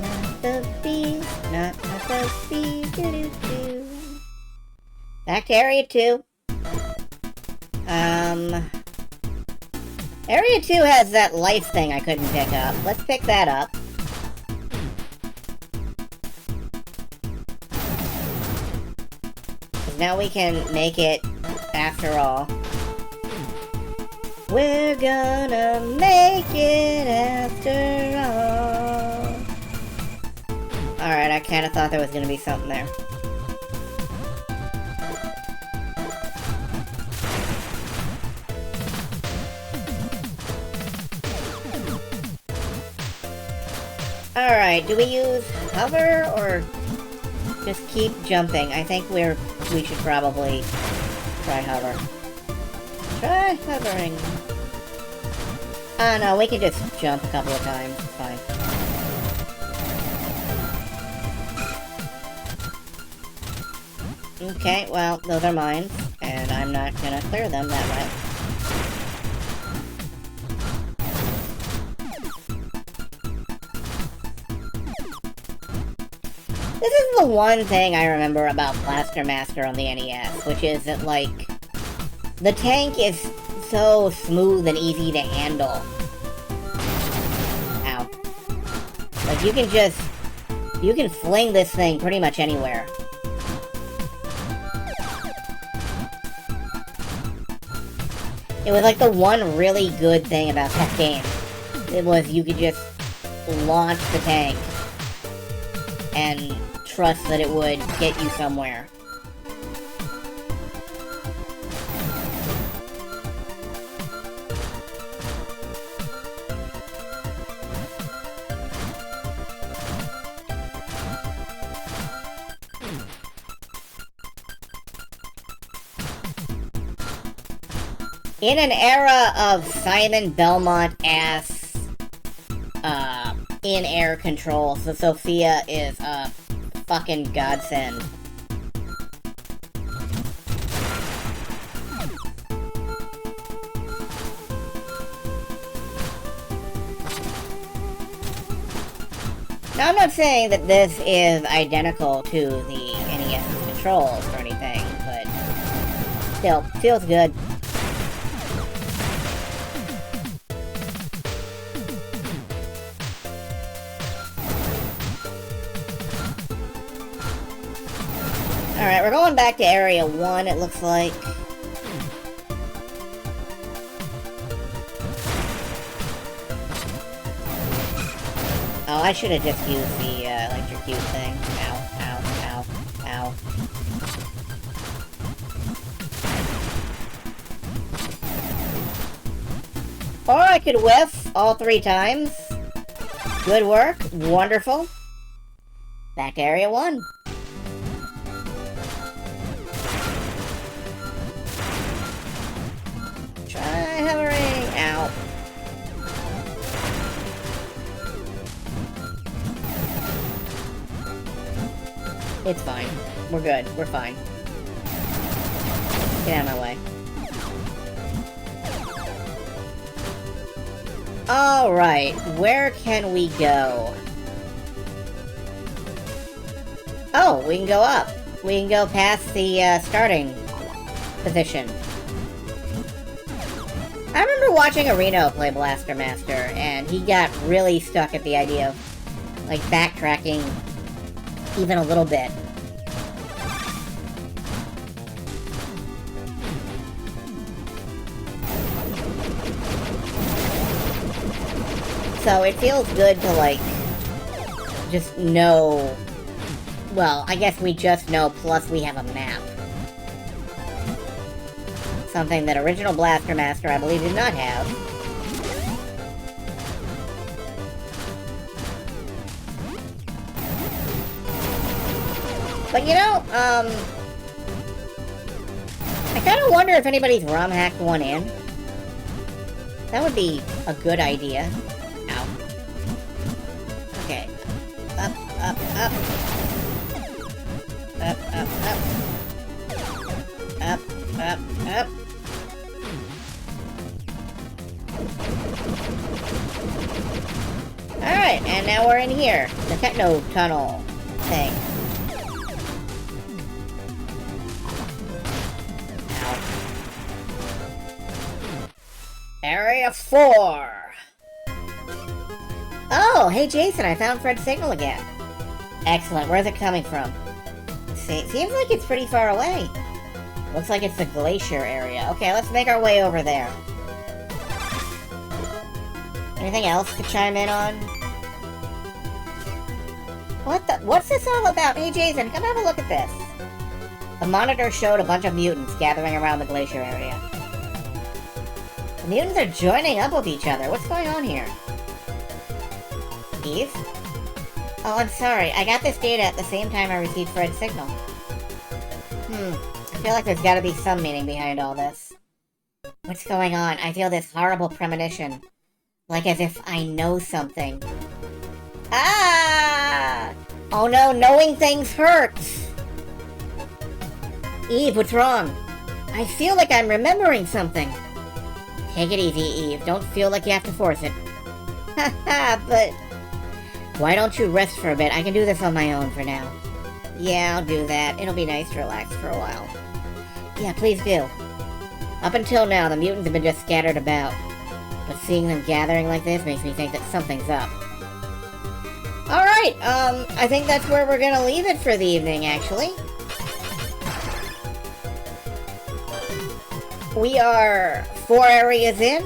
Not the bees, not the bees, doo-doo-doo. Back to Area 2. Area 2 has that life thing I couldn't pick up. Let's pick that up. Now we can make it after all. We're gonna make it after all. Alright, I kinda thought there was gonna be something there. Alright, do we use hover or just keep jumping? I think we should probably try hover. Try hovering. Oh no, we can just jump a couple of times. It's fine. Okay, well, those are mine, and I'm not gonna clear them that way. This is the one thing I remember about Blaster Master on the NES, which is that, like, the tank is so smooth and easy to handle. Ow. Like, you can fling this thing pretty much anywhere. It was like the one really good thing about that game. It was you could just launch the tank and trust that it would get you somewhere. In an era of Simon Belmont-ass in-air controls, the Sophia is a fucking godsend. Now, I'm not saying that this is identical to the NES's controls or anything, but still, feels good. Alright, we're going back to Area 1, it looks like. Oh, I should have just used the electrocute thing. Ow, ow, ow, ow. Or I could whiff all 3 times. Good work. Wonderful. Back to Area 1. Try hovering. Ow. It's fine. We're good. We're fine. Get out of my way. Alright, where can we go? Oh, we can go up. We can go past the starting position. I remember watching Areno play Blaster Master, and he got really stuck at the idea of, like, backtracking even a little bit. So it feels good to, like, just know... Well, I guess we just know, plus we have a map. Something that original Blaster Master, I believe, did not have. But you know, I kind of wonder if anybody's ROM hacked one in. That would be a good idea. Ow. Okay. Up, up, up. Up, up, up. Up, up, up. Alright, and now we're in here. The techno tunnel thing. Ow. Area 4. Oh, hey Jason, I found Fred's signal again. Excellent, where's it coming from? See, seems like it's pretty far away. Looks like it's the glacier area. Okay, let's make our way over there. Anything else to chime in on? What's this all about? Hey Jason, come have a look at this. The monitor showed a bunch of mutants gathering around the glacier area. The mutants are joining up with each other. What's going on here? Eve? Oh, I'm sorry. I got this data at the same time I received Fred's signal. I feel like there's gotta be some meaning behind all this. What's going on? I feel this horrible premonition. Like as if I know something. Ah! Oh no, knowing things hurts! Eve, what's wrong? I feel like I'm remembering something. Take it easy, Eve. Don't feel like you have to force it. Haha, but... Why don't you rest for a bit? I can do this on my own for now. Yeah, I'll do that. It'll be nice to relax for a while. Yeah, please do. Up until now, the mutants have been just scattered about. But seeing them gathering like this makes me think that something's up. Alright, I think that's where we're gonna leave it for the evening, actually. We are 4 areas in.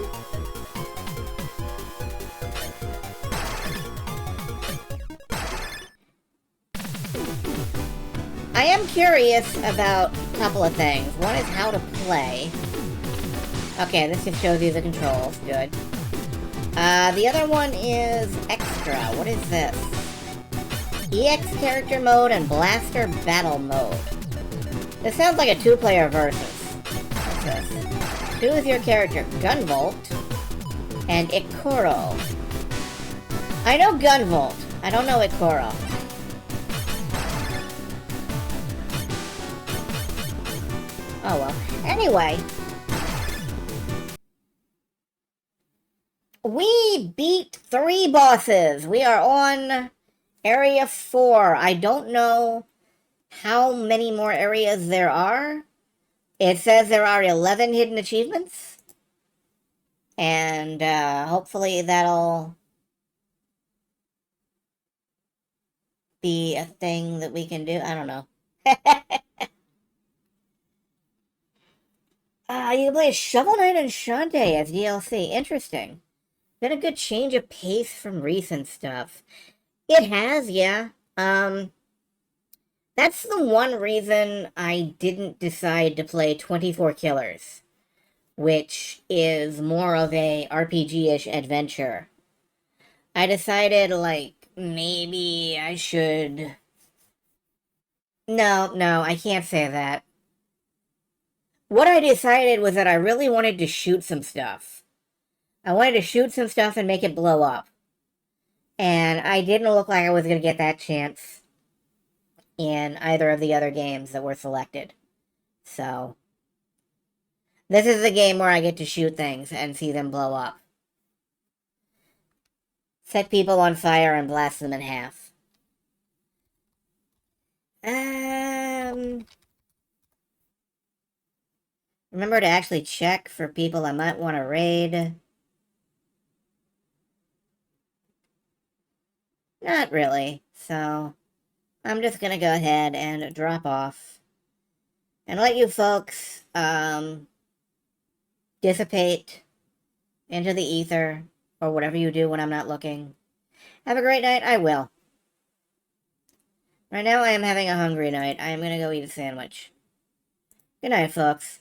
I am curious about a couple of things. One is how to play. Okay, this just shows you the controls. Good. The other one is extra. What is this? EX character mode and blaster battle mode. This sounds like a 2-player versus. What's this? Choose your character, Gunvolt and Ikoro. I know Gunvolt. I don't know Ikoro. Oh well. Anyway. We beat 3 bosses. We are on Area 4. I don't know how many more areas there are. It says there are 11 hidden achievements. And hopefully that'll be a thing that we can do. I don't know. You can play Shovel Knight and Shantae as DLC. Interesting. Been a good change of pace from recent stuff. It has, yeah. That's the one reason I didn't decide to play 24 Killers, which is more of a RPG-ish adventure. I decided, like, maybe I should... No, I can't say that. What I decided was that I really wanted to shoot some stuff. I wanted to shoot some stuff and make it blow up. And I didn't look like I was going to get that chance in either of the other games that were selected. So, this is the game where I get to shoot things and see them blow up. Set people on fire and blast them in half. Remember to actually check for people I might want to raid. Not really, so I'm just gonna go ahead and drop off and let you folks dissipate into the ether or whatever you do when I'm not looking. Have a great night. I will. Right now I am having a hungry night. I am gonna go eat a sandwich. Good night, folks.